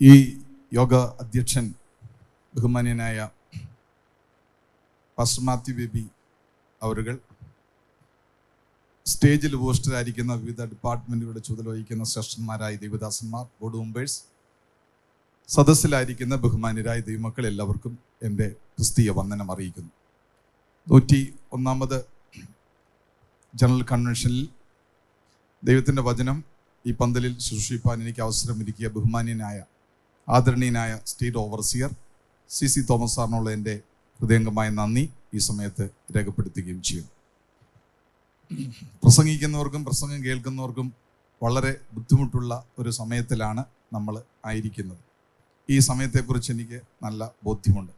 ഈ യോഗ അധ്യക്ഷൻ ബഹുമാന്യനായ പാസ്റ്റർ മാത്യു ബേബി അവരുകൾ, സ്റ്റേജിൽ ഉപവിഷ്ടരായിരിക്കുന്ന വിവിധ ഡിപ്പാർട്ട്മെൻറ്റുകളുടെ ചുമതല വഹിക്കുന്ന ശ്രേഷ്ഠന്മാരായ ദൈവദാസന്മാർ, ബോർഡ് മെമ്പേഴ്സ്, സദസ്സിലായിരിക്കുന്ന ബഹുമാന്യരായ ദൈവമക്കൾ എല്ലാവർക്കും എൻ്റെ ക്രിസ്തീയ വന്ദനം അറിയിക്കുന്നു. 101ാമത് ജനറൽ കൺവെൻഷനിൽ ദൈവത്തിൻ്റെ വചനം ഈ പന്തലിൽ ശുശ്രൂഷിപ്പാൻ എനിക്ക് അവസരമൊരുക്കിയ ബഹുമാന്യനായ ആദരണീയനായ സ്റ്റേറ്റ് ഓവർസിയർ CC തോമസ് സാറിനുള്ള എൻ്റെ ഹൃദയംഗമായ നന്ദി ഈ സമയത്ത് രേഖപ്പെടുത്തുകയും ചെയ്യുന്നു. പ്രസംഗിക്കുന്നവർക്കും പ്രസംഗം കേൾക്കുന്നവർക്കും വളരെ ബുദ്ധിമുട്ടുള്ള ഒരു സമയത്തിലാണ് നമ്മൾ ആയിരിക്കുന്നത്. ഈ സമയത്തെക്കുറിച്ച് എനിക്ക് നല്ല ബോധ്യമുണ്ട്.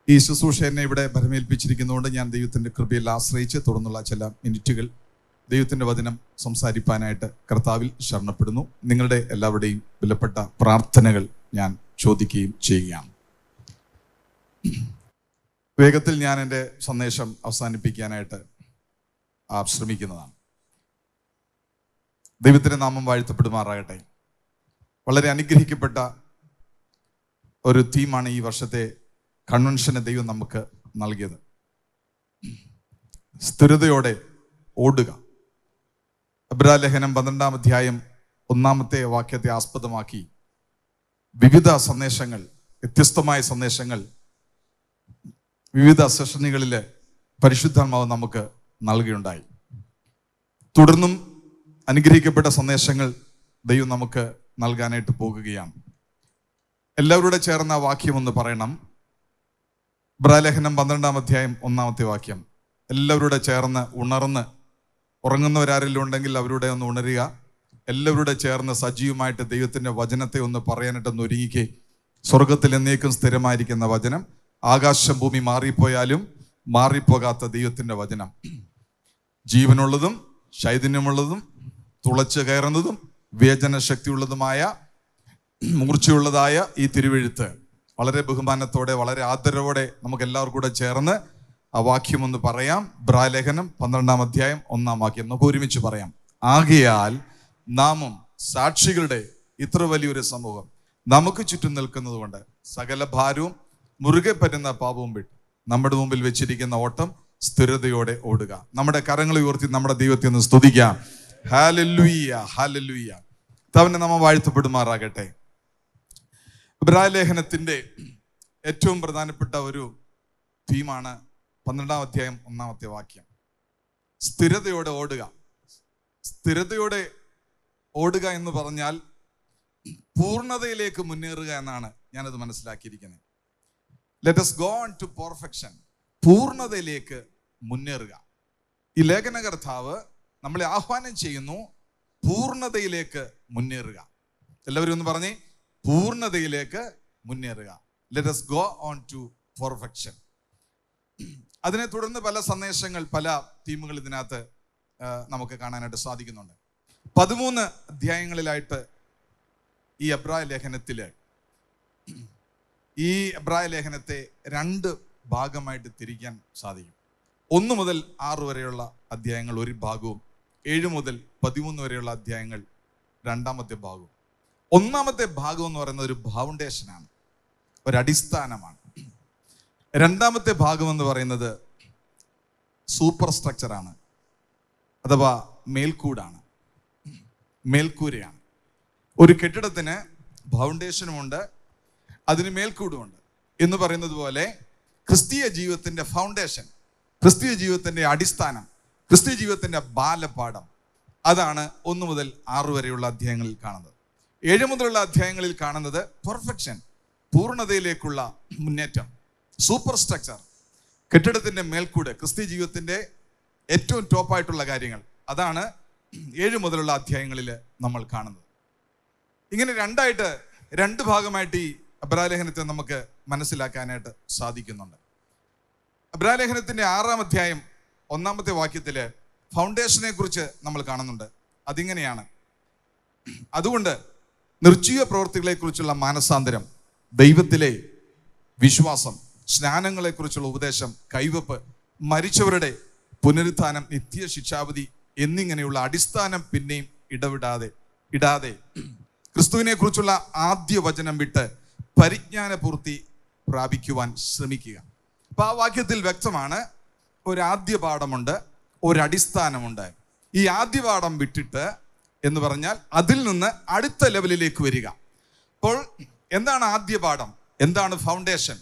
ഈ ശുശ്രൂഷ എന്നെ ഇവിടെ ഭരമേൽപ്പിച്ചിരിക്കുന്നതുകൊണ്ട് ഞാൻ ദൈവത്തിൻ്റെ കൃപയിൽ ആശ്രയിച്ച് തുടർന്നുള്ള ചില മിനിറ്റുകൾ ദൈവത്തിൻ്റെ വചനം സംസാരിപ്പാനായിട്ട് കർത്താവിൽ ശരണപ്പെടുന്നു. നിങ്ങളുടെ എല്ലാവരുടെയും വിലപ്പെട്ട പ്രാർത്ഥനകൾ ഞാൻ ചോദിക്കുകയും ചെയ്യുകയാണ്. വേഗത്തിൽ ഞാൻ എൻ്റെ സന്ദേശം അവസാനിപ്പിക്കാനായിട്ട് ശ്രമിക്കുന്നതാണ്. ദൈവത്തിൻ്റെ നാമം വാഴ്ത്തപ്പെടുമാറാകട്ടെ. വളരെ അനുഗ്രഹിക്കപ്പെട്ട ഒരു തീമാണ് ഈ വർഷത്തെ കൺവെൻഷന് ദൈവം നമുക്ക് നൽകിയത്. സ്ഥിരതയോടെ ഓടുക. എബ്രായലേഖനം 12-ാം അധ്യായം 1-ാമത്തെ വാക്യത്തെ ആസ്പദമാക്കി വിവിധ സന്ദേശങ്ങൾ, വ്യത്യസ്തമായ സന്ദേശങ്ങൾ വിവിധ സെഷനുകളിൽ പരിശുദ്ധാത്മാവ് നമുക്ക് നൽകുകയുണ്ടായി. തുടർന്നും അനുഗ്രഹിക്കപ്പെട്ട സന്ദേശങ്ങൾ ദൈവം നമുക്ക് നൽകാനായിട്ട് പോകുകയാണ്. എല്ലാവരുടെ ചേർന്ന വാക്യം ഒന്ന് പറയണം. എബ്രായലേഖനം 12-ാം അധ്യായം 1-ാമത്തെ വാക്യം. എല്ലാവരുടെ ചേർന്ന് ഉണർന്ന്, ഉറങ്ങുന്നവരാരെങ്കിലും ഉണ്ടെങ്കിൽ അവരുടെ ഒന്ന് ഉണരുക. എല്ലാവരുടെ ചേർന്ന് സജീവമായിട്ട് ദൈവത്തിൻ്റെ വചനത്തെ ഒന്ന് പറയാനായിട്ടൊന്ന് ഒരുങ്ങിക്കേ. സ്വർഗത്തിൽ എന്നേക്കും സ്ഥിരമായിരിക്കുന്ന വചനം, ആകാശം ഭൂമി മാറിപ്പോയാലും മാറിപ്പോകാത്ത ദൈവത്തിൻ്റെ വചനം, ജീവനുള്ളതും ചൈതന്യമുള്ളതും തുളച്ച് കയറുന്നതും വിവേചന ശക്തിയുള്ളതുമായ മൂർച്ചയുള്ളതായ ഈ തിരുവെഴുത്ത് വളരെ ബഹുമാനത്തോടെ വളരെ ആദരവോടെ നമുക്ക് എല്ലാവർക്കും കൂടെ ചേർന്ന് ആ വാക്യം ഒന്ന് പറയാം. എബ്രായലേഖനം 12-ാം അധ്യായം 1-ാം വാക്യം നമുക്ക് ഒരുമിച്ച് പറയാം. ആകയാൽ നാമും സാക്ഷികളുടെ ഇത്ര വലിയൊരു സമൂഹം നമുക്ക് ചുറ്റും നിൽക്കുന്നത് കൊണ്ട് സകല ഭാരവും മുറുകെ പറ്റുന്ന പാപവും വിട്ട് നമ്മുടെ മുമ്പിൽ വെച്ചിരിക്കുന്ന ഓട്ടം സ്ഥിരതയോടെ ഓടുക. നമ്മുടെ കരങ്ങൾ ഉയർത്തി നമ്മുടെ ദൈവത്തെ ഒന്ന് സ്തുതിക്കാം. Hallelujah, hallelujah. അവന്റെ നാമം വാഴ്ത്തപ്പെടുമാറാകട്ടെ. എബ്രായലേഖനത്തിന്റെ ഏറ്റവും പ്രധാനപ്പെട്ട ഒരു തീമാണ് 12-ാം അധ്യായം 1-ാമത്തെ വാക്യം. സ്ഥിരതയോടെ ഓടുക. സ്ഥിരതയോടെ ഓടുക എന്ന് പറഞ്ഞാൽ പൂർണ്ണതയിലേക്ക് മുന്നേറുക എന്നാണ് ഞാനത് മനസ്സിലാക്കിയിരിക്കുന്നത്. Let us go on to perfection. പൂർണ്ണതയിലേക്ക് മുന്നേറുക. ഈ ലേഖനകർത്താവ് നമ്മളെ ആഹ്വാനം ചെയ്യുന്നു, പൂർണ്ണതയിലേക്ക് മുന്നേറുക. എല്ലാവരും ഒന്ന് പറഞ്ഞേ, പൂർണ്ണതയിലേക്ക് മുന്നേറുക. Let us go on to perfection. അതിനെ തുടർന്ന് പല സന്ദേശങ്ങൾ, പല തീമുകൾ ഇതിനകത്ത് നമുക്ക് കാണാനായിട്ട് സാധിക്കുന്നുണ്ട്. 13 അധ്യായങ്ങളിലായിട്ട് ഈ എബ്രായ ലേഖനത്തില് ഈ എബ്രായ ലേഖനത്തെ 2 ഭാഗമായിട്ട് തിരിക്കാൻ സാധിക്കും. 1 മുതൽ 6 വരെയുള്ള അധ്യായങ്ങൾ ഒരു ഭാഗവും, 7 മുതൽ 13 വരെയുള്ള അധ്യായങ്ങൾ 2-ാമത്തെ ഭാഗവും. 1-ാമത്തെ ഭാഗം എന്ന് പറയുന്നത് ഒരു ഫൗണ്ടേഷനാണ്, ഒരു അടിസ്ഥാനമാണ്. 2-ാമത്തെ ഭാഗം എന്ന് പറയുന്നത് സൂപ്പർ സ്ട്രക്ചറാണ്, അഥവാ മേൽക്കൂടാണ്, മേൽക്കൂരയാണ്. ഒരു കെട്ടിടത്തിന് ഫൗണ്ടേഷനുമുണ്ട്, അതിന് മേൽക്കൂടുമുണ്ട് എന്ന് പറയുന്നത് പോലെ ക്രിസ്തീയ ജീവിതത്തിന്റെ ഫൗണ്ടേഷൻ, ക്രിസ്തീയ ജീവിതത്തിന്റെ അടിസ്ഥാനം, ക്രിസ്തീയ ജീവിതത്തിന്റെ ബാലപാഠം, അതാണ് 1 മുതൽ 6 വരെയുള്ള അധ്യായങ്ങളിൽ കാണുന്നത്. 7 മുതലുള്ള അധ്യായങ്ങളിൽ കാണുന്നത് പെർഫെക്ഷൻ, പൂർണ്ണതയിലേക്കുള്ള മുന്നേറ്റം, സൂപ്പർ സ്ട്രക്ചർ, കെട്ടിടത്തിന്റെ മേൽക്കൂട്, ക്രിസ്തീയ ജീവിതത്തിന്റെ ഏറ്റവും ടോപ്പായിട്ടുള്ള കാര്യങ്ങൾ. അതാണ് 7 മുതലുള്ള അധ്യായങ്ങളിൽ നമ്മൾ കാണുന്നത്. ഇങ്ങനെ 2 ഭാഗമായിട്ട് ഈ എബ്രായലേഖനത്തെ നമുക്ക് മനസ്സിലാക്കാനായിട്ട് സാധിക്കുന്നുണ്ട്. എബ്രായലേഖനത്തിന്റെ 6-ാം അധ്യായം 1-ാമത്തെ വാക്യത്തില് ഫൗണ്ടേഷനെ കുറിച്ച് നമ്മൾ കാണുന്നുണ്ട്. അതിങ്ങനെയാണ്: അതുകൊണ്ട് നിർജ്ജീവ പ്രവൃത്തികളെ കുറിച്ചുള്ള മാനസാന്തരം, ദൈവത്തിലെ വിശ്വാസം, സ്നാനങ്ങളെക്കുറിച്ചുള്ള ഉപദേശം, കൈവപ്പ്, മരിച്ചവരുടെ പുനരുത്ഥാനം, നിത്യ ശിക്ഷാവിധി എന്നിങ്ങനെയുള്ള അടിസ്ഥാനം പിന്നെയും ഇടാതെ ക്രിസ്തുവിനെ കുറിച്ചുള്ള ആദ്യ വചനം വിട്ട് പരിജ്ഞാനപൂർത്തി പ്രാപിക്കുവാൻ ശ്രമിക്കുക. അപ്പൊ ആ വാക്യത്തിൽ വ്യക്തമാണ്, ഒരാദ്യ പാഠമുണ്ട്, ഒരടിസ്ഥാനമുണ്ട്. ഈ ആദ്യ പാഠം വിട്ടിട്ട് എന്ന് പറഞ്ഞാൽ അതിൽ നിന്ന് അടുത്ത ലെവലിലേക്ക് വരിക. അപ്പോൾ എന്താണ് ആദ്യ പാഠം? എന്താണ് ഫൗണ്ടേഷൻ?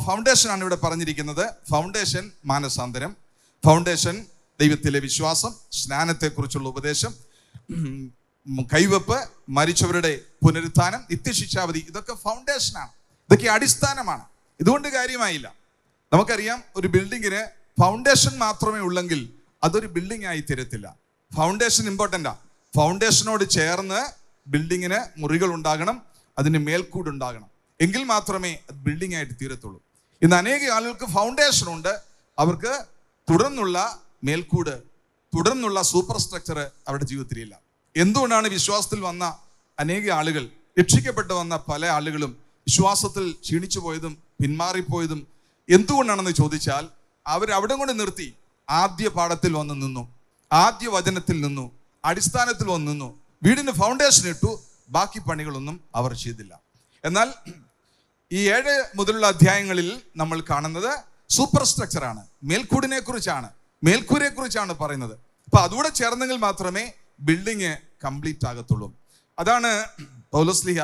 ഫൗണ്ടേഷൻ ആണ് ഇവിടെ പറഞ്ഞിരിക്കുന്നത്. ഫൗണ്ടേഷൻ മാനസാന്തരം, ഫൗണ്ടേഷൻ ദൈവത്തിലെ വിശ്വാസം, സ്നാനത്തെക്കുറിച്ചുള്ള ഉപദേശം, കൈവെപ്പ്, മരിച്ചവരുടെ പുനരുത്ഥാനം, നിത്യശിക്ഷാവിധി, ഇതൊക്കെ ഫൗണ്ടേഷനാണ്, ഇതൊക്കെ അടിസ്ഥാനമാണ്. ഇതുകൊണ്ട് കാര്യമായില്ല. നമുക്കറിയാം, ഒരു ബിൽഡിങ്ങിന് ഫൗണ്ടേഷൻ മാത്രമേ ഉള്ളെങ്കിൽ അതൊരു ബിൽഡിംഗ് ആയി തീരത്തില്ല. ഫൗണ്ടേഷൻ ഇമ്പോർട്ടൻ്റാ. ഫൗണ്ടേഷനോട് ചേർന്ന് ബിൽഡിങ്ങിന് മുറികൾ ഉണ്ടാകണം, അതിന് മേൽക്കൂട് ഉണ്ടാകണം, എങ്കിൽ മാത്രമേ അത് ബിൽഡിംഗ് ആയിട്ട് തീരത്തുള്ളൂ. ഇന്ന് അനേക ആളുകൾക്ക് ഫൗണ്ടേഷൻ ഉണ്ട്, അവർക്ക് തുടർന്നുള്ള മേൽക്കൂട്, തുടർന്നുള്ള സൂപ്പർ സ്ട്രക്ചർ അവരുടെ ജീവിതത്തിലില്ല. എന്തുകൊണ്ടാണ് വിശ്വാസത്തിൽ വന്ന അനേക ആളുകൾ, രക്ഷിക്കപ്പെട്ടു വന്ന പല ആളുകളും വിശ്വാസത്തിൽ ക്ഷീണിച്ചു പോയതും പിന്മാറിപ്പോയതും എന്തുകൊണ്ടാണെന്ന് ചോദിച്ചാൽ, അവരവിടെ കൊണ്ട് നിർത്തി ആദ്യ പാഠത്തിൽ വന്ന് നിന്നു, ആദ്യ വചനത്തിൽ നിന്നു, അടിസ്ഥാനത്തിൽ വന്ന് നിന്നു, വീടിന് ഫൗണ്ടേഷൻ ഇട്ടു, ബാക്കി പണികളൊന്നും അവർ ചെയ്തില്ല. എന്നാൽ ഈ 7 മുതലുള്ള അധ്യായങ്ങളിൽ നമ്മൾ കാണുന്നത് സൂപ്പർ സ്ട്രക്ചറാണ്, മേൽക്കൂടിനെ കുറിച്ചാണ്, മേൽക്കൂരയെ കുറിച്ചാണ് പറയുന്നത്. അപ്പൊ അതുകൂടെ ചേർന്നെങ്കിൽ മാത്രമേ ബിൽഡിങ് കംപ്ലീറ്റ് ആകത്തുള്ളൂ. അതാണ് പൗലോസ്ലീഹ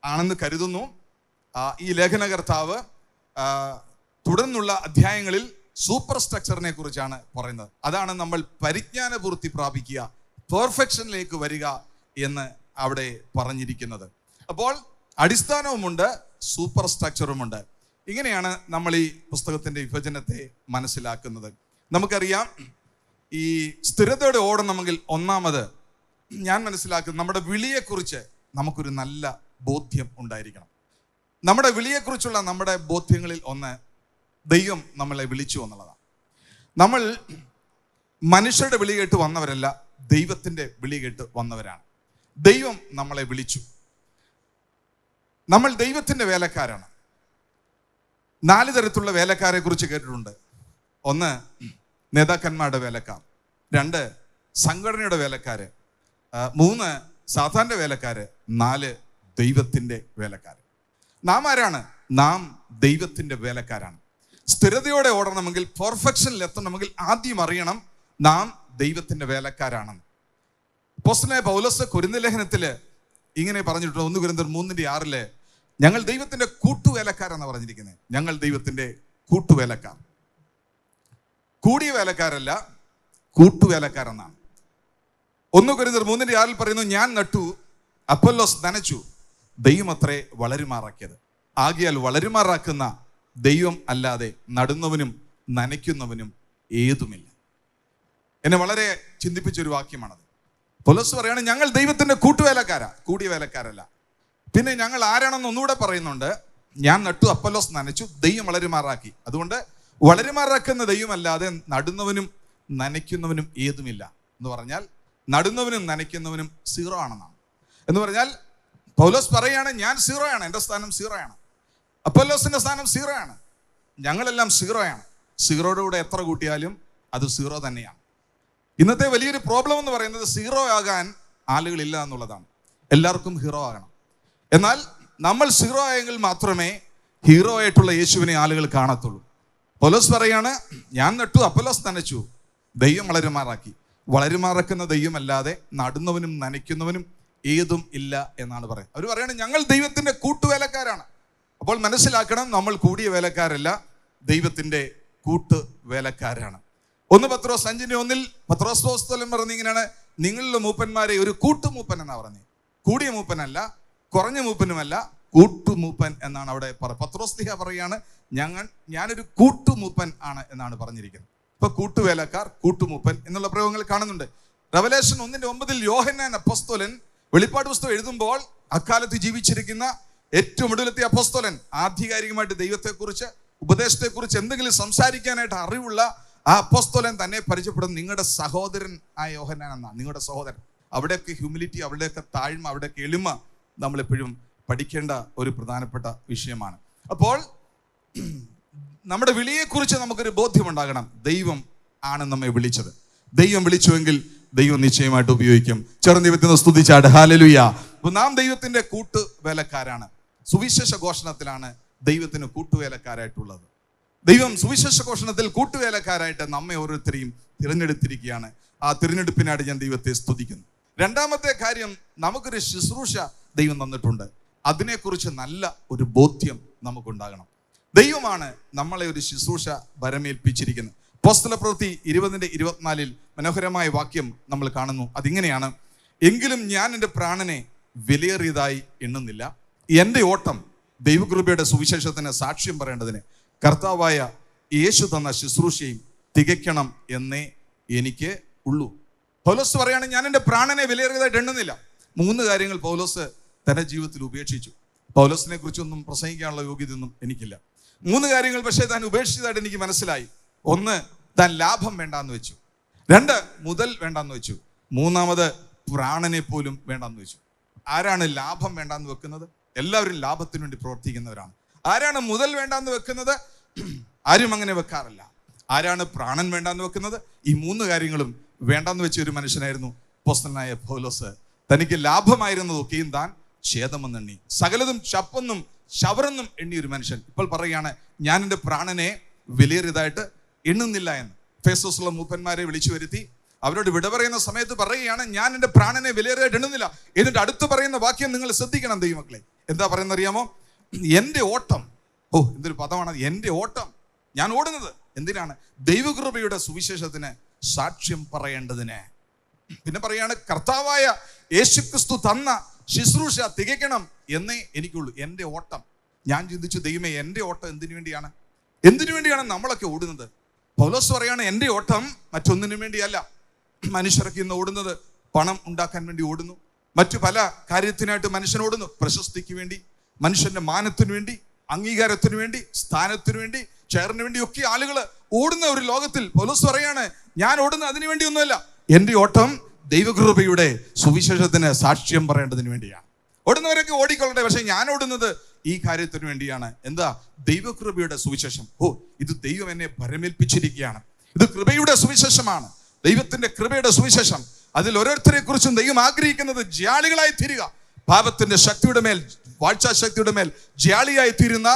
ആണെന്ന് കരുതുന്നു. ഈ ലേഖനകർത്താവ് തുടർന്നുള്ള അധ്യായങ്ങളിൽ സൂപ്പർ സ്ട്രക്ചറിനെ കുറിച്ചാണ് പറയുന്നത്. അതാണ് നമ്മൾ പരിജ്ഞാനപൂർത്തി പ്രാപിക്കുക, പെർഫെക്ഷനിലേക്ക് വരിക എന്ന് അവിടെ പറഞ്ഞിരിക്കുന്നത്. അപ്പോൾ അടിസ്ഥാനവുമുണ്ട്, സൂപ്പർ സ്ട്രക്ചറുമുണ്ട്. ഇങ്ങനെയാണ് നമ്മൾ ഈ പുസ്തകത്തിന്റെ വിഭജനത്തെ മനസ്സിലാക്കുന്നത്. നമുക്കറിയാം, ഈ സ്ഥിരതയോടെ ഓടണമെങ്കിൽ ഒന്നാമത് ഞാൻ മനസ്സിലാക്കുന്നത് നമ്മുടെ വിളിയെക്കുറിച്ച് നമുക്കൊരു നല്ല ബോധ്യം ഉണ്ടായിരിക്കണം. നമ്മുടെ വിളിയെക്കുറിച്ചുള്ള നമ്മുടെ ബോധ്യങ്ങളിൽ ഒന്ന്, ദൈവം നമ്മളെ വിളിച്ചു എന്നുള്ളതാണ്. നമ്മൾ മനുഷ്യരുടെ വിളി കേട്ട് വന്നവരല്ല, ദൈവത്തിൻ്റെ വിളി കേട്ട് വന്നവരാണ്. ദൈവം നമ്മളെ വിളിച്ചു. നമ്മൾ ദൈവത്തിൻ്റെ വേലക്കാരാണ്. 4 തരത്തിലുള്ള വേലക്കാരെ കുറിച്ച് കേട്ടിട്ടുണ്ട്. 1 നേതാക്കന്മാരുടെ വേലക്കാർ, 2 സംഘടനയുടെ വേലക്കാര്, 3 സാധാരണ വേലക്കാര്, 4 ദൈവത്തിൻ്റെ വേലക്കാര്. നാം ആരാണ്? നാം ദൈവത്തിൻ്റെ വേലക്കാരാണ്. സ്ഥിരതയോടെ ഓടണമെങ്കിൽ, പെർഫെക്ഷനിൽ എത്തണമെങ്കിൽ ആദ്യം അറിയണം നാം ദൈവത്തിൻ്റെ വേലക്കാരാണെന്ന്. അപ്പോസ്തലനായ പൗലോസ് കൊരിന്ത്യർ ലേഖനത്തില് ഇങ്ങനെ പറഞ്ഞിട്ടുണ്ട്. 1 കൊരിന്ത്യർ 3:6 ഞങ്ങൾ ദൈവത്തിൻ്റെ കൂട്ടുവേലക്കാരെന്ന് പറഞ്ഞിരിക്കുന്നത്. ഞങ്ങൾ ദൈവത്തിൻ്റെ കൂട്ടുവേലക്കാർ, കൂടിയ വേലക്കാരല്ല, കൂട്ടുവേലക്കാരെന്നാണ്. 1 കൊരിന്ത്യർ 3:6 പറയുന്നു, ഞാൻ നട്ടു, അപ്പൊല്ലോസ് നനച്ചു, ദൈവം അത്രേ വളരുമാറാക്കിയത്. ആകയാൽ വളരുമാറാക്കുന്ന ദൈവം അല്ലാതെ നടുന്നവനും നനയ്ക്കുന്നവനും ഏതുമില്ല. എന്നെ വളരെ ചിന്തിപ്പിച്ചൊരു വാക്യമാണത്. പൗലോസ് പറയാണ്, ഞങ്ങൾ ദൈവത്തിൻ്റെ കൂട്ടുവേലക്കാരാ, കൂടിയ വേലക്കാരല്ല. പിന്നെ ഞങ്ങൾ ആരാണെന്ന് ഒന്നുകൂടെ പറയുന്നുണ്ട്. ഞാൻ നട്ടു, അപ്പൊല്ലോസ് നനച്ചു, ദൈവം വളരുമാറാക്കി. അതുകൊണ്ട് വളരുമാറാക്കുന്ന ദൈവമല്ലാതെ നടുന്നവനും നനയ്ക്കുന്നവനും ഏതുമില്ല എന്ന് പറഞ്ഞാൽ, നടുന്നവനും നനയ്ക്കുന്നവനും 0 ആണെന്നാണ്. എന്ന് പറഞ്ഞാൽ പൗലോസ് പറയാണ്, ഞാൻ 0 ആണ്, എൻ്റെ സ്ഥാനം 0 ആണ്, അപ്പൊല്ലോസിന്റെ സ്ഥാനം 0 ആണ്, ഞങ്ങളെല്ലാം 0 ആണ്. 0യുടെ കൂടെ എത്ര കൂട്ടിയാലും അത് 0 തന്നെയാണ്. ഇന്നത്തെ വലിയൊരു പ്രോബ്ലം എന്ന് പറയുന്നത് 0 ആകാൻ ആളുകളില്ല എന്നുള്ളതാണ്. എല്ലാവർക്കും ഹീറോ ആകണം. എന്നാൽ നമ്മൾ 0 ആയെങ്കിൽ മാത്രമേ ഹീറോ ആയിട്ടുള്ള യേശുവിനെ ആളുകൾ കാണത്തുള്ളൂ. പൗലോസ് പറയാണ്, ഞാൻ നട്ടു, അപ്പൊല്ലോസ് നനച്ചു, ദൈവം വളരുമാറാക്കി. വളരുമാറാക്കുന്ന ദൈവമല്ലാതെ നടുന്നവനും നനയ്ക്കുന്നവനും ഏതും ഇല്ല എന്നാണ് പറയുന്നത്. അവർ പറയാണ്, ഞങ്ങൾ ദൈവത്തിൻ്റെ കൂട്ടുവേലക്കാരാണ്. അപ്പോൾ മനസ്സിലാക്കണം, നമ്മൾ കൂടിയ വേലക്കാരല്ല, ദൈവത്തിൻ്റെ കൂട്ടുവേലക്കാരാണ്. 1 പത്രോസ് 5:1 പത്രോസ് അപ്പോസ്തലൻ പറഞ്ഞ ഇങ്ങനെയാണ്, നിങ്ങളുടെ മൂപ്പന്മാരെ ഒരു കൂട്ടുമൂപ്പൻ എന്നാ പറഞ്ഞത്. കൂടിയ മൂപ്പനല്ല, കുറഞ്ഞ മൂപ്പനുമല്ല, കൂട്ടുമൂപ്പൻ എന്നാണ് അവിടെ പത്രോസ്ലീഹ പറയാണ്, ഞാനൊരു കൂട്ടുമൂപ്പൻ ആണ് എന്നാണ് പറഞ്ഞിരിക്കുന്നത്. ഇപ്പൊ കൂട്ടുവേലക്കാർ, കൂട്ടുമൂപ്പൻ എന്നുള്ള പ്രയോഗങ്ങൾ കാണുന്നുണ്ട്. റെവലേഷൻ 1:9 യോഹന്നാൻ അപ്പോസ്തലൻ വെളിപ്പാട് പുസ്തകം എഴുതുമ്പോൾ അക്കാലത്ത് ജീവിച്ചിരിക്കുന്ന ഏറ്റവും ഒടുവിലത്തെ അപ്പോസ്തലൻ, ആധികാരികമായിട്ട് ദൈവത്തെക്കുറിച്ച്, ഉപദേശത്തെക്കുറിച്ച് എന്തെങ്കിലും സംസാരിക്കാനായിട്ട് അറിവുള്ള ആ അപ്പോസ്തലൻ തന്നെ പരിചയപ്പെടുന്ന നിങ്ങളുടെ സഹോദരൻ ആയ യോഹന്നാൻ എന്നാണ്. നിങ്ങളുടെ സഹോദരൻ. അവിടെയൊക്കെ ഹ്യൂമിലിറ്റി, അവിടെയൊക്കെ താഴ്മ, അവിടെയൊക്കെ എളിമ നമ്മളെപ്പോഴും പഠിക്കേണ്ട ഒരു പ്രധാനപ്പെട്ട വിഷയമാണ്. അപ്പോൾ നമ്മുടെ വിളിയെക്കുറിച്ച് നമുക്കൊരു ബോധ്യമുണ്ടാകണം. ദൈവം ആണ് നമ്മെ വിളിച്ചത്. ദൈവം വിളിച്ചുവെങ്കിൽ ദൈവം നിശ്ചയമായിട്ട് ഉപയോഗിക്കും. ചേർന്ന് ദൈവത്തിനെ സ്തുതിച്ചാട് ഹല്ലേലൂയ. നാം ദൈവത്തിന്റെ കൂട്ടുവേലക്കാരാണ്. സുവിശേഷ ഘോഷണത്തിലാണ് ദൈവത്തിന് കൂട്ടുവേലക്കാരായിട്ടുള്ളത്. ദൈവം സുവിശേഷ ഘോഷണത്തിൽ കൂട്ടുവേലക്കാരായിട്ട് നമ്മെ ഓരോരുത്തരെയും തിരഞ്ഞെടുത്തിരിക്കുകയാണ്. ആ തിരഞ്ഞെടുപ്പിനായിട്ട് ഞാൻ ദൈവത്തെ സ്തുതിക്കുന്നു. രണ്ടാമത്തെ കാര്യം, നമുക്കൊരു ശുശ്രൂഷ ദൈവം തന്നിട്ടുണ്ട്. അതിനെക്കുറിച്ച് നല്ല ഒരു ബോധ്യം നമുക്കുണ്ടാകണം. ദൈവമാണ് നമ്മളെ ഒരു ശുശ്രൂഷ വരമേൽപ്പിച്ചിരിക്കുന്നത്. അപ്പോസ്തലപ്രവൃത്തി 20:24 മനോഹരമായ വാക്യം നമ്മൾ കാണുന്നു. അതിങ്ങനെയാണ്: എങ്കിലും ഞാൻ എൻ്റെ പ്രാണനെ വിലയേറിയതായി എണ്ണുന്നില്ല. എൻ്റെ ഓട്ടം ദൈവകൃപയുടെ സുവിശേഷത്തിന് സാക്ഷ്യം പറയേണ്ടതിന് കർത്താവായ യേശു തന്ന ശുശ്രൂഷയും തികയ്ക്കണം എന്നേ എനിക്ക് ഉള്ളൂ. പൗലോസ് പറയാണ്, ഞാൻ എൻ്റെ പ്രാണനെ വിലയേറിയതായിട്ട് എണ്ണുന്നില്ല. 3 കാര്യങ്ങൾ പൗലോസ് തന്റെ ജീവിതത്തിൽ ഉപേക്ഷിച്ചു. പൗലോസിനെ കുറിച്ചൊന്നും പ്രസംഗിക്കാനുള്ള യോഗ്യതയൊന്നും എനിക്കില്ല. 3 കാര്യങ്ങൾ പക്ഷേ താൻ ഉപേക്ഷിച്ചതായിട്ട് എനിക്ക് മനസ്സിലായി. 1, താൻ ലാഭം വേണ്ടാന്ന് വെച്ചു. 2, മുതൽ വേണ്ടാന്ന് വെച്ചു. 3, പ്രാണനെ പോലും വേണ്ടാന്ന് വെച്ചു. ആരാണ് ലാഭം വേണ്ടാന്ന് വെക്കുന്നത്? എല്ലാവരും ലാഭത്തിന് വേണ്ടി പ്രവർത്തിക്കുന്നവരാണ്. ആരാണ് മുതൽ വേണ്ടാന്ന് വെക്കുന്നത്? ആരും അങ്ങനെ വെക്കാറില്ല. ആരാണ് പ്രാണൻ വേണ്ടാന്ന് വെക്കുന്നത്? ഈ 3 കാര്യങ്ങളും വേണ്ടാന്ന് വെച്ച ഒരു മനുഷ്യനായിരുന്നു അപ്പോസ്തലനായ പൗലോസ്. തനിക്ക് ലാഭമായിരുന്നതൊക്കെയും താൻ ഛേദമെന്നെണ്ണി, സകലതും ചപ്പെന്നും ശവറെന്നും എണ്ണിയ ഒരു മനുഷ്യൻ ഇപ്പോൾ പറയുകയാണ്, ഞാൻ എൻ്റെ പ്രാണനെ വിലയേറിയതായിട്ട് എണ്ണുന്നില്ല എന്ന്. എഫേസോസിലെ മൂപ്പന്മാരെ വിളിച്ചു വരുത്തി അവരോട് വിട പറയുന്ന സമയത്ത് പറയുകയാണ്, ഞാൻ എൻ്റെ പ്രാണനെ വിലയേറിയതായിട്ട് എണ്ണുന്നില്ല. എന്നിട്ട് അടുത്ത് പറയുന്ന വാക്യം നിങ്ങൾ ശ്രദ്ധിക്കണം ദൈവമക്കളെ. എന്താ പറയുന്നത് അറിയാമോ? എൻ്റെ ഓട്ടം, എന്തൊരു പദമാണ്, എൻ്റെ ഓട്ടം. ഞാൻ ഓടുന്നത് എന്തിനാണ്? ദൈവകൃപയുടെ സുവിശേഷത്തിന് സാക്ഷ്യം പറയേണ്ടതിന്. പിന്നെ പറയാണ്, കർത്താവായ യേശുക്രിസ്തു തന്ന ശുശ്രൂഷ തികയ്ക്കണം എന്നേ എനിക്കുള്ളൂ. എൻ്റെ ഓട്ടം. ഞാൻ ചിന്തിച്ചു, ദൈവമേ, എൻ്റെ ഓട്ടം എന്തിനു വേണ്ടിയാണ് നമ്മളൊക്കെ ഓടുന്നത്? പൗലോസ് പറയാണ്, എൻ്റെ ഓട്ടം മറ്റൊന്നിനു വേണ്ടിയല്ല. മനുഷ്യർക്ക് ഇന്ന് ഓടുന്നത് പണം ഉണ്ടാക്കാൻ വേണ്ടി ഓടുന്നു, മറ്റു പല കാര്യത്തിനായിട്ട് മനുഷ്യൻ ഓടുന്നു. പ്രശസ്തിക്ക് വേണ്ടി, മനുഷ്യന്റെ മാനത്തിനു വേണ്ടി, അംഗീകാരത്തിനു വേണ്ടി, സ്ഥാനത്തിനു വേണ്ടി, ചെയറിന് വേണ്ടി ഒക്കെ ആളുകൾ ഓടുന്ന ഒരു ലോകത്തിൽ പൗലോസ് പറയാണ്, ഞാൻ ഓടുന്നത് അതിനു വേണ്ടിയൊന്നുമല്ല. എൻ്റെ ഓട്ടം ദൈവകൃപയുടെ സുവിശേഷത്തിന് സാക്ഷ്യം പറയേണ്ടതിന് വേണ്ടിയാണ്. ഓടുന്നവരൊക്കെ ഓടിക്കൊള്ളട്ടെ, പക്ഷെ ഞാൻ ഓടുന്നത് ഈ കാര്യത്തിന് വേണ്ടിയാണ്. എന്താ? ദൈവകൃപയുടെ സുവിശേഷം. ഇത് ദൈവം എന്നെ ഭരമേൽപ്പിച്ചിരിക്കുകയാണ്. ഇത് കൃപയുടെ സുവിശേഷമാണ്, ദൈവത്തിന്റെ കൃപയുടെ സുവിശേഷം. അതിൽ ഓരോരുത്തരെ കുറിച്ചും ദൈവം ആഗ്രഹിക്കുന്നത് ജ്യാളികളായി തീരുക. പാപത്തിന്റെ ശക്തിയുടെ മേൽ, വാഴ്ചാശക്തിയുടെ മേൽ ജ്യാളിയായി തീരുന്ന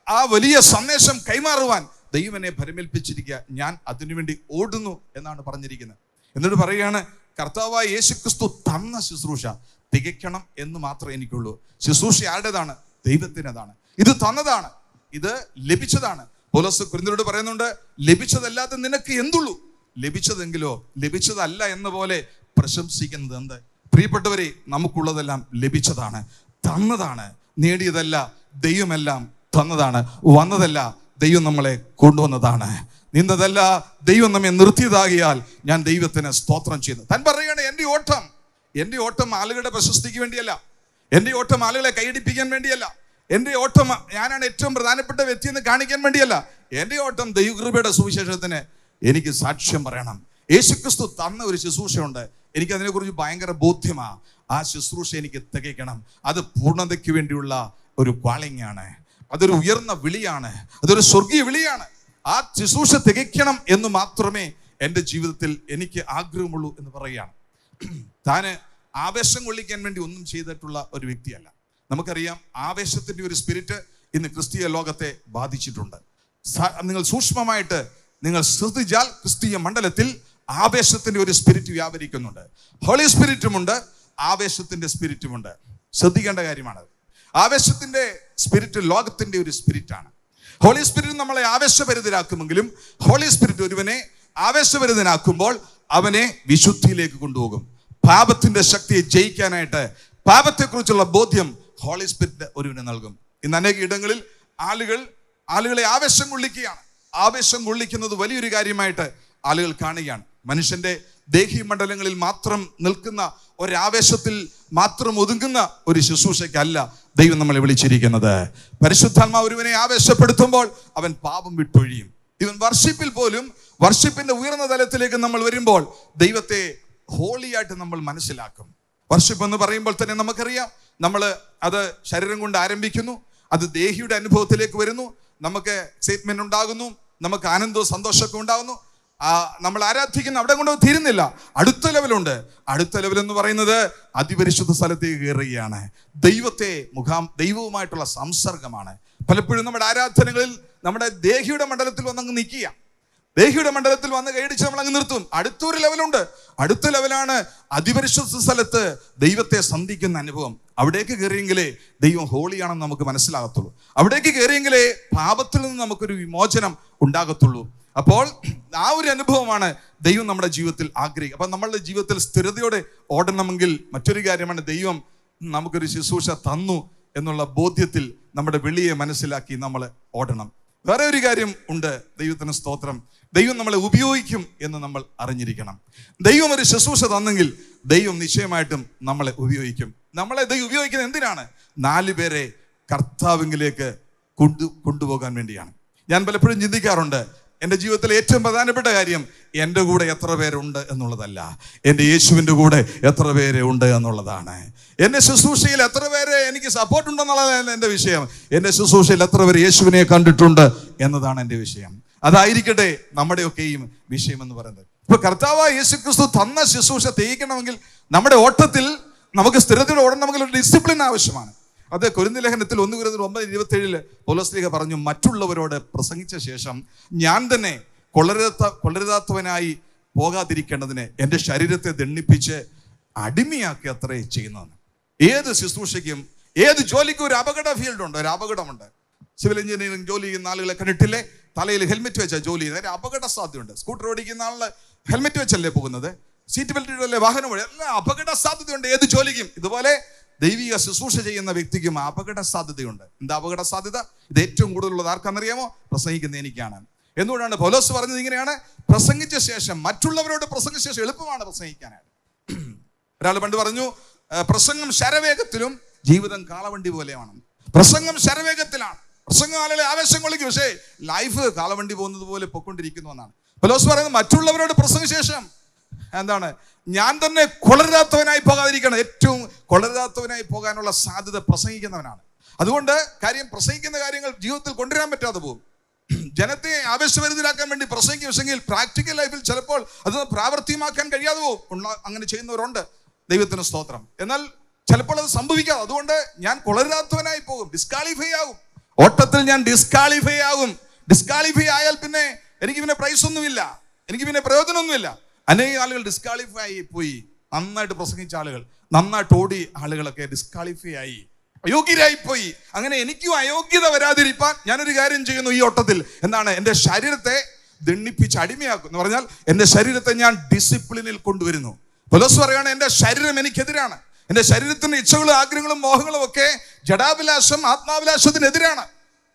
ആ വലിയ സന്ദേശം കൈമാറുവാൻ ദൈവം എന്നെ ഭരമേൽപ്പിച്ചിരിക്കുക. ഞാൻ അതിനുവേണ്ടി ഓടുന്നു എന്നാണ് പറഞ്ഞിരിക്കുന്നത്. എന്നിട്ട് പറയുകയാണ്, കർത്താവായ യേശുക്രിസ്തു തന്ന ശുശ്രൂഷ തികയ്ക്കണം എന്ന് മാത്രമേ എനിക്കുള്ളൂ. ശുശ്രൂഷ ആരുടേതാണ്? ദൈവത്തിനതാണ്. ഇത് തന്നതാണ്, ഇത് ലഭിച്ചതാണ്. പൗലോസ് കൊരിന്ത്യരോട് പറയുന്നുണ്ട്, ലഭിച്ചതല്ലാതെ നിനക്ക് എന്തുള്ളൂ? ലഭിച്ചതെങ്കിലോ ലഭിച്ചതല്ല എന്ന പോലെ പ്രശംസിക്കുന്നത് എന്ത്? പ്രിയപ്പെട്ടവരെ, നമുക്കുള്ളതെല്ലാം ലഭിച്ചതാണ്, തന്നതാണ്. നേടിയതല്ല, ദൈവമെല്ലാം തന്നതാണ്. വന്നതല്ല, ദൈവം നമ്മളെ കൊണ്ടുവന്നതാണ്. നിന്നതല്ല, ദൈവം നമ്മെ നിർത്തിയതാകിയാൽ ഞാൻ ദൈവത്തിന് സ്തോത്രം ചെയ്യുന്നു. താൻ പറയുകയാണ്, എൻ്റെ ഓട്ടം ആളുകളുടെ പ്രശസ്തിക്ക് വേണ്ടിയല്ല, എൻ്റെ ഓട്ടം ആളുകളെ കൈയടിപ്പിക്കാൻ വേണ്ടിയല്ല, എൻ്റെ ഓട്ടം ഞാനാണ് ഏറ്റവും പ്രധാനപ്പെട്ട വ്യക്തി എന്ന് കാണിക്കാൻ വേണ്ടിയല്ല. എൻ്റെ ഓട്ടം ദൈവകൃപയുടെ സുവിശേഷത്തിന് എനിക്ക് സാക്ഷ്യം പറയണം. യേശുക്രിസ്തു തന്ന ഒരു ശുശ്രൂഷയുണ്ട്, എനിക്ക് അതിനെക്കുറിച്ച് ഭയങ്കര ബോധ്യമാണ്. ആ ശുശ്രൂഷ എനിക്ക് തികയ്ക്കണം. അത് പൂർണ്ണതയ്ക്ക് വേണ്ടിയുള്ള ഒരു കാളിംഗ് ആണ്, അതൊരു ഉയർന്ന വിളിയാണ്, അതൊരു സ്വർഗീയ വിളിയാണ്. ആ ശുശ്രൂഷ തികയ്ക്കണം എന്ന് മാത്രമേ എൻ്റെ ജീവിതത്തിൽ എനിക്ക് ആഗ്രഹമുള്ളൂ എന്ന് പറയുകയാണ്. താന് ആവേശം കൊള്ളിക്കാൻ വേണ്ടി ഒന്നും ചെയ്തിട്ടുള്ള ഒരു വ്യക്തിയല്ല. നമുക്കറിയാം, ആവേശത്തിന്റെ ഒരു സ്പിരിറ്റ് ഇന്ന് ക്രിസ്തീയ ലോകത്തെ ബാധിച്ചിട്ടുണ്ട്. നിങ്ങൾ സൂക്ഷ്മമായിട്ട് നിങ്ങൾ ശ്രദ്ധിച്ചാൽ ക്രിസ്തീയ മണ്ഡലത്തിൽ ആവേശത്തിന്റെ ഒരു സ്പിരിറ്റ് വ്യാപരിക്കുന്നുണ്ട്. ഹോളി സ്പിരിറ്റുമുണ്ട്, ആവേശത്തിന്റെ സ്പിരിറ്റുമുണ്ട്. ശ്രദ്ധിക്കേണ്ട കാര്യമാണ്. ആവേശത്തിന്റെ സ്പിരിറ്റ് ലോകത്തിന്റെ ഒരു സ്പിരിറ്റാണ്. ഹോളി സ്പിരിറ്റ് നമ്മളെ ആവേശഭരിതരാക്കുമെങ്കിലും ഹോളി സ്പിരിറ്റ് ഒരുവനെ ആവേശഭരിതനാക്കുമ്പോൾ അവനെ വിശുദ്ധിയിലേക്ക് കൊണ്ടുപോകും. പാപത്തിന്റെ ശക്തിയെ ജയിക്കാനായിട്ട് പാപത്തെക്കുറിച്ചുള്ള ബോധ്യം ഹോളി സ്പിരിറ്റ് ഒരുവനെ നൽകും. ഇന്ന് അനേക ഇടങ്ങളിൽ ആളുകളെ ആവേശം കൊള്ളിക്കുകയാണ്. ആവേശം കൊള്ളിക്കുന്നത് വലിയൊരു കാര്യമായിട്ട് ആളുകൾ കാണുകയാണ്. മനുഷ്യന്റെ ദേഹി മണ്ഡലങ്ങളിൽ മാത്രം നിൽക്കുന്ന ഒരാവേശത്തിൽ മാത്രം ഒതുങ്ങുന്ന ഒരു ശുശ്രൂഷയ്ക്കല്ല ദൈവം നമ്മളെ വിളിച്ചിരിക്കുന്നത്. പരിശുദ്ധാത്മാവ് ഒരുവനെ ആവേശപ്പെടുത്തുമ്പോൾ അവൻ പാപം വിട്ടൊഴിയും. ഇവൻ വർഷിപ്പിൽ പോലും, വർഷിപ്പിന്റെ ഉയർന്ന തലത്തിലേക്ക് നമ്മൾ വരുമ്പോൾ ദൈവത്തെ ഹോളിയായിട്ട് നമ്മൾ മനസ്സിലാക്കും. വർഷിപ്പ് എന്ന് പറയുമ്പോൾ തന്നെ നമുക്കറിയാം, നമ്മൾ അത് ശരീരം കൊണ്ട് ആരംഭിക്കുന്നു, അത് ദേഹിയുടെ അനുഭവത്തിലേക്ക് വരുന്നു, നമുക്ക് എക്സൈറ്റ്മെന്റ് ഉണ്ടാകുന്നു, നമുക്ക് ആനന്ദവും സന്തോഷമൊക്കെ ഉണ്ടാകുന്നു. നമ്മൾ ആരാധിക്കുന്ന അവിടെ കൊണ്ട് തീരുന്നില്ല. അടുത്ത ലെവലുണ്ട്. അടുത്ത ലെവൽ എന്ന് പറയുന്നത് അതിപരിശുദ്ധ സ്ഥലത്തേക്ക് കയറുകയാണ്. ദൈവവുമായിട്ടുള്ള സംസർഗമാണ്. പലപ്പോഴും നമ്മുടെ ആരാധനകളിൽ നമ്മുടെ ദേഹിയുടെ മണ്ഡലത്തിൽ വന്നങ്ങ് നിൽക്കുക. ദേഹിയുടെ മണ്ഡലത്തിൽ വന്ന് കൈയടിച്ച് നമ്മൾ അങ്ങ് നിർത്തും. അടുത്തൊരു ലെവലുണ്ട്. അടുത്ത ലെവലാണ് അതിപരിശുദ്ധ സ്ഥലത്ത് ദൈവത്തെ സന്ധിക്കുന്ന അനുഭവം. അവിടേക്ക് കയറിയെങ്കിലേ ദൈവം ഹോളിയാണെന്ന് നമുക്ക് മനസ്സിലാകത്തുള്ളൂ. അവിടേക്ക് കയറിയെങ്കിലേ പാപത്തിൽ നിന്ന് നമുക്കൊരു വിമോചനം ഉണ്ടാകത്തുള്ളൂ. അപ്പോൾ ആ ഒരു അനുഭവമാണ് ദൈവം നമ്മുടെ ജീവിതത്തിൽ ആഗ്രഹിക്കുക. അപ്പം നമ്മളുടെ ജീവിതത്തിൽ സ്ഥിരതയോടെ ഓടണമെങ്കിൽ മറ്റൊരു കാര്യമാണ്, ദൈവം നമുക്കൊരു ശുശ്രൂഷ തന്നു എന്നുള്ള ബോധ്യത്തിൽ നമ്മുടെ വിളിയെ മനസ്സിലാക്കി നമ്മൾ ഓടണം. വേറെ ഒരു കാര്യം ഉണ്ട്, ദൈവത്തിന് സ്തോത്രം, ദൈവം നമ്മളെ ഉപയോഗിക്കും എന്ന് നമ്മൾ അറിഞ്ഞിരിക്കണം. ദൈവം ഒരു ശുശ്രൂഷ തന്നെങ്കിൽ ദൈവം നിശ്ചയമായിട്ടും നമ്മളെ ഉപയോഗിക്കും. നമ്മളെ ദൈവം ഉപയോഗിക്കുന്നത് എന്തിനാണ്? 4 പേരെ കർത്താവിലേക്ക് കൊണ്ടുപോകാൻ വേണ്ടിയാണ്. ഞാൻ പലപ്പോഴും ചിന്തിക്കാറുണ്ട്, എൻ്റെ ജീവിതത്തിലെ ഏറ്റവും പ്രധാനപ്പെട്ട കാര്യം എൻ്റെ കൂടെ എത്ര പേരുണ്ട് എന്നുള്ളതല്ല, എൻ്റെ യേശുവിൻ്റെ കൂടെ എത്ര പേര് ഉണ്ട് എന്നുള്ളതാണ്. എൻ്റെ ശുശ്രൂഷയിൽ എത്ര പേര് എനിക്ക് സപ്പോർട്ട് ഉണ്ടെന്നുള്ളതല്ല എൻ്റെ വിഷയം. എൻ്റെ ശുശ്രൂഷയിൽ എത്ര പേര് യേശുവിനെ കണ്ടിട്ടുണ്ട് എന്നതാണ് എൻ്റെ വിഷയം. അതായിരിക്കട്ടെ നമ്മുടെയൊക്കെയും വിഷയം എന്ന് പറയുന്നത്. ഇപ്പൊ കർത്താവായ യേശുക്രിസ്തു തന്ന ശുശ്രൂഷ തെയ്യിക്കണമെങ്കിൽ നമ്മുടെ ഓട്ടത്തിൽ നമുക്ക് സ്ഥിരതയോടെ ഓടണമെങ്കിൽ ഒരു ഡിസിപ്ലിൻ ആവശ്യമാണ്. അത് കൊരിന്ത്യർ ലേഖനത്തിൽ 1 Corinthians 9:27 പൗലോസ് പറഞ്ഞു, മറ്റുള്ളവരോട് പ്രസംഗിച്ച ശേഷം ഞാൻ തന്നെ കൊള്ളരുതാത്തവനായി പോകാതിരിക്കേണ്ടതിന് എൻ്റെ ശരീരത്തെ ദണ്ഡിപ്പിച്ച് അടിമയാക്കി അത്രേ ചെയ്യുന്നതെന്ന്. ഏത് ശുശ്രൂഷയ്ക്കും ഏത് ജോലിക്കും ഒരു അപകട ഫീൽഡ് ഉണ്ട്, ഒരു അപകടമുണ്ട്. സിവിൽ എഞ്ചിനീയറിംഗ് ജോലി ചെയ്യുന്ന ആളുകളെ കണ്ടിട്ടില്ലേ? തലയിൽ ഹെൽമെറ്റ് വെച്ചാൽ ജോലി ചെയ്യുന്നത്. അപകട സാധ്യതയുണ്ട്. സ്കൂട്ടർ ഓടിക്കുന്ന ആളിന് ഹെൽമെറ്റ് വെച്ചല്ലേ പോകുന്നത്, സീറ്റ് ബെൽറ്റ് ഇടല്ലേ വാഹനം ഓടി, എല്ലാം അപകട സാധ്യതയുണ്ട് ഏത് ജോലിക്കും. ഇതുപോലെ ദൈവിക ശുശ്രൂഷ ചെയ്യുന്ന വ്യക്തിക്കും അപകട സാധ്യതയുണ്ട്. എന്താ അപകട സാധ്യത? ഇത് ഏറ്റവും കൂടുതലുള്ളത് ആർക്കാണെന്നറിയാമോ? പ്രസംഗിക്കുന്ന എനിക്കാണ്. എന്തുകൊണ്ടാണ് പൗലോസ് പറഞ്ഞത് ഇങ്ങനെയാണ്? പ്രസംഗിച്ച ശേഷം, മറ്റുള്ളവരോട് പ്രസംഗിച്ച ശേഷം എളുപ്പമാണ് പ്രസംഗിക്കാനായിട്ട്. ഒരാൾ പണ്ട് പറഞ്ഞു, പ്രസംഗം ശരവേഗത്തിലും ജീവിതം കാളവണ്ടി പോലെയാണ്. പ്രസംഗം ശരവേഗത്തിലാണ്, പ്രസംഗം ആളുകളെ ആവേശം കൊള്ളിക്കും, പക്ഷേ ലൈഫ് കാളവണ്ടി പോകുന്നത് പോലെ പൊക്കൊണ്ടിരിക്കുന്നു എന്നാണ് പൗലോസ് പറയുന്നത്. മറ്റുള്ളവരോട് പ്രസംഗിച്ച ശേഷം എന്താണ്? ഞാൻ തന്നെ കൊള്ളരുതാത്തവനായി പോകാതിരിക്കണം. ഏറ്റവും കൊള്ളരുതാത്തവനായി പോകാനുള്ള സാധ്യത പ്രസംഗിക്കുന്നവനാണ്. അതുകൊണ്ട് പ്രസംഗിക്കുന്ന കാര്യങ്ങൾ ജീവിതത്തിൽ കൊണ്ടുവരാൻ പറ്റാതെ പോകും. ജനത്തെ ആവേശഭരിതരാക്കാൻ വേണ്ടി പ്രസംഗിക്കുമെങ്കിൽ പ്രാക്ടിക്കൽ ലൈഫിൽ ചിലപ്പോൾ അത് പ്രാവർത്തികമാക്കാൻ കഴിയാതെ പോകും. അങ്ങനെ ചെയ്യുന്നവരുണ്ട്, ദൈവത്തിന് സ്തോത്രം. എന്നാൽ ചിലപ്പോൾ അത് സംഭവിക്കാതെ, അതുകൊണ്ട് ഞാൻ കൊള്ളരുതാത്തവനായി പോകും, ഡിസ്ക്വാളിഫൈ ആകും. ഓട്ടത്തിൽ ഞാൻ ഡിസ്ക്വാളിഫൈ ആകും. ഡിസ്ക്വാളിഫൈ ആയാൽ പിന്നെ എനിക്ക് പിന്നെ പ്രൈസ് ഒന്നുമില്ല, എനിക്ക് പിന്നെ പ്രയോജനമൊന്നുമില്ല. അനേക ആളുകൾ ഡിസ്ക്വാളിഫൈ ആയി പോയി. നന്നായിട്ട് പ്രസംഗിച്ച ആളുകൾ, നന്നായിട്ട് ഓടി ആളുകളൊക്കെ ഡിസ്ക്വാളിഫൈ ആയി, അയോഗ്യരായി പോയി. അങ്ങനെ എനിക്കും അയോഗ്യത വരാതിരിക്കാൻ ഞാനൊരു കാര്യം ചെയ്യുന്നു ഈ ഓട്ടത്തിൽ. എന്താണ്? എൻ്റെ ശരീരത്തെ ദണ്ഡിപ്പിച്ച് അടിമയാക്കും എന്ന് പറഞ്ഞാൽ എൻ്റെ ശരീരത്തെ ഞാൻ ഡിസിപ്ലിനിൽ കൊണ്ടുവരുന്നു. പൗലോസ് പറയാണ്, എൻ്റെ ശരീരം എനിക്കെതിരാണ്. എൻ്റെ ശരീരത്തിന്റെ ഇച്ഛകളും ആഗ്രഹങ്ങളും മോഹങ്ങളും ഒക്കെ ജഡാഭിലാഷം ആത്മാഭിലാഷത്തിനെതിരാണ്.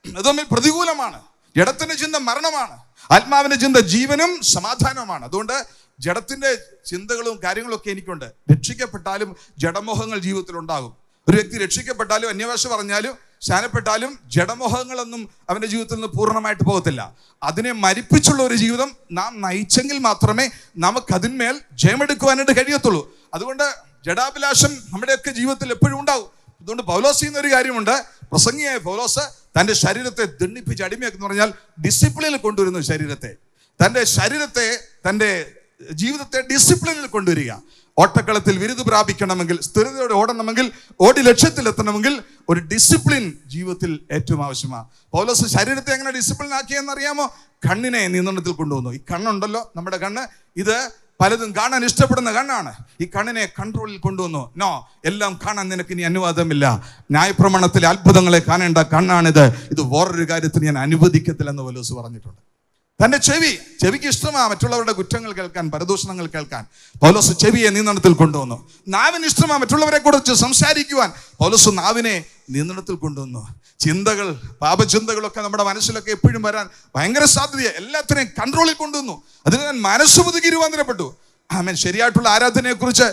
അത് തമ്മിൽ പ്രതികൂലമാണ്. ജഡത്തിന്റെ ചിന്ത മരണമാണ്, ആത്മാവിന്റെ ചിന്ത ജീവനും സമാധാനവുമാണ്. അതുകൊണ്ട് ജഡത്തിന്റെ ചിന്തകളും കാര്യങ്ങളും ഒക്കെ എനിക്കുണ്ട്. രക്ഷിക്കപ്പെട്ടാലും ജഡമോഹങ്ങൾ ജീവിതത്തിൽ ഉണ്ടാകും. ഒരു വ്യക്തി രക്ഷിക്കപ്പെട്ടാലും അന്യഭാഷ പറഞ്ഞാലും സ്നാനപ്പെട്ടാലും ജഡമോഹങ്ങളൊന്നും അവന്റെ ജീവിതത്തിൽ നിന്ന് പൂർണ്ണമായിട്ട് പോകത്തില്ല. അതിനെ മരിപ്പിച്ചുള്ള ഒരു ജീവിതം നാം നയിച്ചെങ്കിൽ മാത്രമേ നമുക്കതിന്മേൽ ജയമെടുക്കുവാനായിട്ട് കഴിയത്തുള്ളൂ. അതുകൊണ്ട് ജഡാഭിലാഷം നമ്മുടെയൊക്കെ ജീവിതത്തിൽ എപ്പോഴും ഉണ്ടാവും. അതുകൊണ്ട് പൗലോസ് ചെയ്യുന്ന ഒരു കാര്യമുണ്ട്. പ്രസംഗിയായ പൗലോസ് തൻ്റെ ശരീരത്തെ ദണ്ഡിപ്പിച്ച് അടിമയാക്കി എന്ന് പറഞ്ഞാൽ ഡിസിപ്ലിനിൽ കൊണ്ടുവരുന്നു. തൻ്റെ ശരീരത്തെ തൻ്റെ ജീവിതത്തെ ഡിസിപ്ലിനിൽ കൊണ്ടുവരിക. ഓട്ടക്കളത്തിൽ വിരുദ് പ്രാപിക്കണമെങ്കിൽ, സ്ഥിരതയോടെ ഓടണമെങ്കിൽ, ഓടി ലക്ഷ്യത്തിലെത്തണമെങ്കിൽ ഒരു ഡിസിപ്ലിൻ ജീവിതത്തിൽ ഏറ്റവും ആവശ്യമാണ്. പൗലോസ് ശരീരത്തെ എങ്ങനെ ഡിസിപ്ലിൻ ആക്കിയെന്നറിയാമോ? കണ്ണിനെ നിയന്ത്രണത്തിൽ കൊണ്ടുവന്നു. ഈ കണ്ണുണ്ടല്ലോ, നമ്മുടെ കണ്ണ്, ഇത് പലതും കാണാൻ ഇഷ്ടപ്പെടുന്ന കണ്ണാണ്. ഈ കണ്ണിനെ കൺട്രോളിൽ കൊണ്ടുവന്നു. നോ, എല്ലാം കാണാൻ നിനക്ക് ഇനി അനുവാദമില്ല. ന്യായപ്രമാണത്തിലെ അത്ഭുതങ്ങളെ കാണേണ്ട കണ്ണാണിത്. ഇത് വേറൊരു കാര്യത്തിന് ഞാൻ അനുവദിക്കത്തില്ലെന്ന് പൗലോസ് പറഞ്ഞിട്ടുണ്ട്. തൻ്റെ ചെവിക്ക് ഇഷ്ടമാണ് മറ്റുള്ളവരുടെ കുറ്റങ്ങൾ കേൾക്കാൻ, പരദൂഷണങ്ങൾ കേൾക്കാൻ. പൗലോസ് ചെവിയെ നിയന്ത്രണത്തിൽ കൊണ്ടുവന്നു. നാവിന് ഇഷ്ടമാണ് മറ്റുള്ളവരെ കുറിച്ച് സംസാരിക്കുവാൻ. പൗലോസ് നാവിനെ നിയന്ത്രണത്തിൽ കൊണ്ടുവന്നു. ചിന്തകൾ, പാപചിന്തകളൊക്കെ നമ്മുടെ മനസ്സിലൊക്കെ എപ്പോഴും വരാൻ ഭയങ്കര സാധ്യതയാണ്. എല്ലാത്തിനെയും കൺട്രോളിൽ കൊണ്ടുവന്നു. അതിന് ഞാൻ മനസ്സ് പുതുക്കി രൂപാന്തരപ്പെട്ടു. ശരിയായിട്ടുള്ള ആരാധനയെ കുറിച്ച്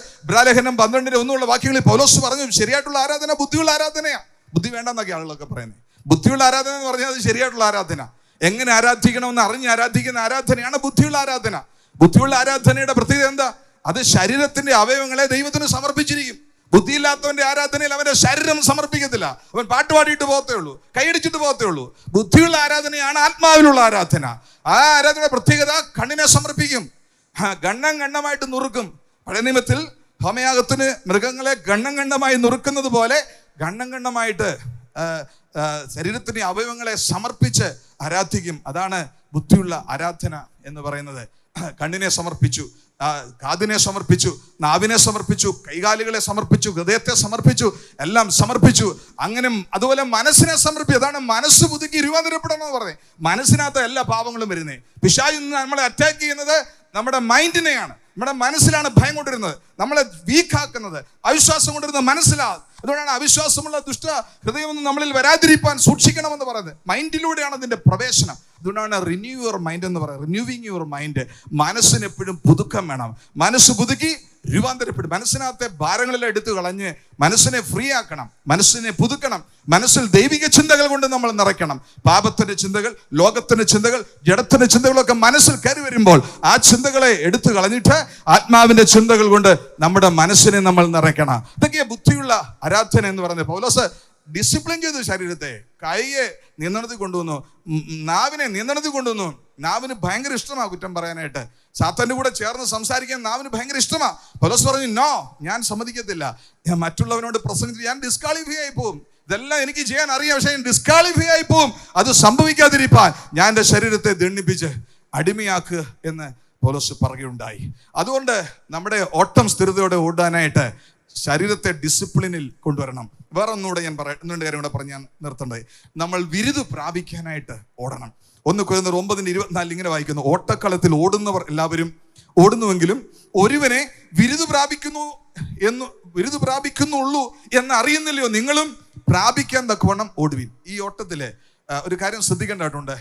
ലേഖനം 12:1 വാക്യങ്ങളിൽ പൗലോസ് പറഞ്ഞു, ശരിയായിട്ടുള്ള ആരാധന ബുദ്ധിയുള്ള ആരാധനയാണ്. ബുദ്ധി വേണ്ടെന്നൊക്കെ ആളുകളൊക്കെ പറയുന്നത്. ബുദ്ധിയുള്ള ആരാധന എന്ന് പറഞ്ഞാൽ അത് ശരിയായിട്ടുള്ള ആരാധന. എങ്ങനെ ആരാധിക്കണമെന്ന് അറിഞ്ഞ് ആരാധിക്കുന്ന ആരാധനയാണ് ബുദ്ധിയുള്ള ആരാധന. ബുദ്ധിയുള്ള ആരാധനയുടെ പ്രത്യേകത എന്താ? അത് ശരീരത്തിന്റെ അവയവങ്ങളെ ദൈവത്തിന് സമർപ്പിച്ചിരിക്കും. ബുദ്ധിയില്ലാത്തവന്റെ ആരാധനയിൽ അവന്റെ ശരീരം സമർപ്പിക്കത്തില്ല. അവൻ പാട്ടുപാടിയിട്ട് പോകത്തേ ഉള്ളൂ, കൈയടിച്ചിട്ട് പോകത്തേ ഉള്ളൂ. ബുദ്ധിയുള്ള ആരാധനയാണ് ആത്മാവിലുള്ള ആരാധന. ആ ആരാധന പ്രത്യേകത കണ്ണിനെ സമർപ്പിക്കും, ഗണ്ണം ഗണ്ണമായിട്ട് നുറുക്കും. പഴയ നിയമത്തിൽ ഹോമയാഗത്തിന് മൃഗങ്ങളെ ഗണ്ണം ഗണ്ണമായി നുറുക്കുന്നത് പോലെ ഗണ്ണം ഗണ്ണമായിട്ട് ശരീരത്തിന്റെ അവയവങ്ങളെ സമർപ്പിച്ച് ആരാധിക്കും. അതാണ് ബുദ്ധിയുള്ള ആരാധന എന്ന് പറയുന്നത്. കണ്ണിനെ സമർപ്പിച്ചു, കാതിനെ സമർപ്പിച്ചു, നാവിനെ സമർപ്പിച്ചു, കൈകാലുകളെ സമർപ്പിച്ചു, ഹൃദയത്തെ സമർപ്പിച്ചു, എല്ലാം സമർപ്പിച്ചു. അങ്ങനെ അതുപോലെ മനസ്സിനെ സമർപ്പിച്ചു. അതാണ് മനസ്സ് പുതുക്കി രൂപാന്തരപ്പെടണം എന്ന് പറഞ്ഞത്. മനസ്സിനകത്ത് എല്ലാ പാപങ്ങളും വരുന്നത്. പിശാച് നമ്മളെ അറ്റാക്ക് ചെയ്യുന്നത് നമ്മുടെ മൈൻഡിനെയാണ്. നമ്മുടെ മനസ്സിലാണ് ഭയം കൊണ്ടിരുന്നത്, നമ്മളെ വീക്കാക്കുന്നത്. അവിശ്വാസം കൊണ്ടിരുന്നത് മനസ്സിലാണ്. അതുകൊണ്ടാണ് അവിശ്വാസമുള്ള ദുഷ്ട ഹൃദയമൊന്നും നമ്മളിൽ വരാതിരിക്കാൻ സൂക്ഷിക്കണമെന്ന് പറയുന്നത്. മൈൻഡിലൂടെയാണ് അതിന്റെ പ്രവേശനം. അതുകൊണ്ടാണ് റിന്യൂ യുവർ മൈൻഡ് എന്ന് പറയുന്നത്. Renewing your mind. മനസ്സിന് എപ്പോഴും പുതുക്കം വേണം. മനസ്സ് പുതുക്കി രൂപാന്തരപ്പെടും. മനസ്സിനകത്തെ ഭാരങ്ങളെല്ലാം എടുത്തു കളഞ്ഞ് മനസ്സിനെ ഫ്രീ ആക്കണം, മനസ്സിനെ പുതുക്കണം. മനസ്സിൽ ദൈവിക ചിന്തകൾ കൊണ്ട് നമ്മൾ നിറയ്ക്കണം. പാപത്തിന്റെ ചിന്തകൾ, ലോകത്തിന്റെ ചിന്തകൾ, ജഡത്തിന്റെ ചിന്തകളൊക്കെ മനസ്സിൽ കയറി വരുമ്പോൾ ആ ചിന്തകളെ എടുത്തു കളഞ്ഞിട്ട് ആത്മാവിന്റെ ചിന്തകൾ കൊണ്ട് നമ്മുടെ മനസ്സിനെ നമ്മൾ നിറയ്ക്കണം. ഇതൊക്കെ ബുദ്ധിയുള്ള ആരാധന എന്ന് പറയുന്നത്. പൗലോസ് ഡിസിപ്ലിൻ ചെയ്തു ശരീരത്തെ. കൈയെ നിയന്ത്രണത്തിൽ കൊണ്ടുവന്നു, നാവിനെ നിയന്ത്രണത്തിൽ കൊണ്ടുവന്നു. നാവിന് ഭയങ്കര ഇഷ്ടമാണ് കുറ്റം പറയാനായിട്ട്. സാത്താന്റെ കൂടെ ചേർന്ന് സംസാരിക്കാൻ നാവിന് ഭയങ്കര ഇഷ്ടമാണ്. പൗലോസ് പറഞ്ഞു, നോ, ഞാൻ സമ്മതിക്കത്തില്ല. ഞാൻ മറ്റുള്ളവനോട് പ്രസംഗിച്ച് ഞാൻ ഡിസ്ക്വാളിഫൈ ആയി പോകും. ഇതെല്ലാം എനിക്ക് ചെയ്യാൻ അറിയാം, പക്ഷേ ഞാൻ ഡിസ്ക്വാളിഫൈ ആയി പോകും. അത് സംഭവിക്കാതിരിക്കാൻ ഞാൻ എൻ്റെ ശരീരത്തെ ദണ്ഡിപ്പിച്ച് അടിമയാക്കുക എന്ന് പൗലോസ് പറയുകയുണ്ടായി. അതുകൊണ്ട് നമ്മുടെ ഓട്ടം സ്ഥിരതയോടെ ഓടാനായിട്ട് ശരീരത്തെ ഡിസിപ്ലിനിൽ കൊണ്ടുവരണം. വേറെ ഒന്നുകൂടെ ഞാൻ രണ്ട് കാര്യം കൂടെ പറഞ്ഞ് ഞാൻ നിർത്തേണ്ടത്. നമ്മൾ വിരുദ് പ്രാപിക്കാനായിട്ട് ഓടണം. 1 Corinthians 9:24 ഇങ്ങനെ വായിക്കുന്നു, ഓട്ടക്കളത്തിൽ ഓടുന്നവർ എല്ലാവരും ഓടുന്നുവെങ്കിലും ഒരുവനെ വിരുദ് പ്രാപിക്കുന്നുള്ളൂ എന്ന് അറിയുന്നില്ലയോ, നിങ്ങളും പ്രാപിക്കാൻ തക്കവണ്ണം ഓടുവിൻ. ഈ ഓട്ടത്തില് ഒരു കാര്യം ശ്രദ്ധിക്കേണ്ടതായിട്ടുണ്ട്.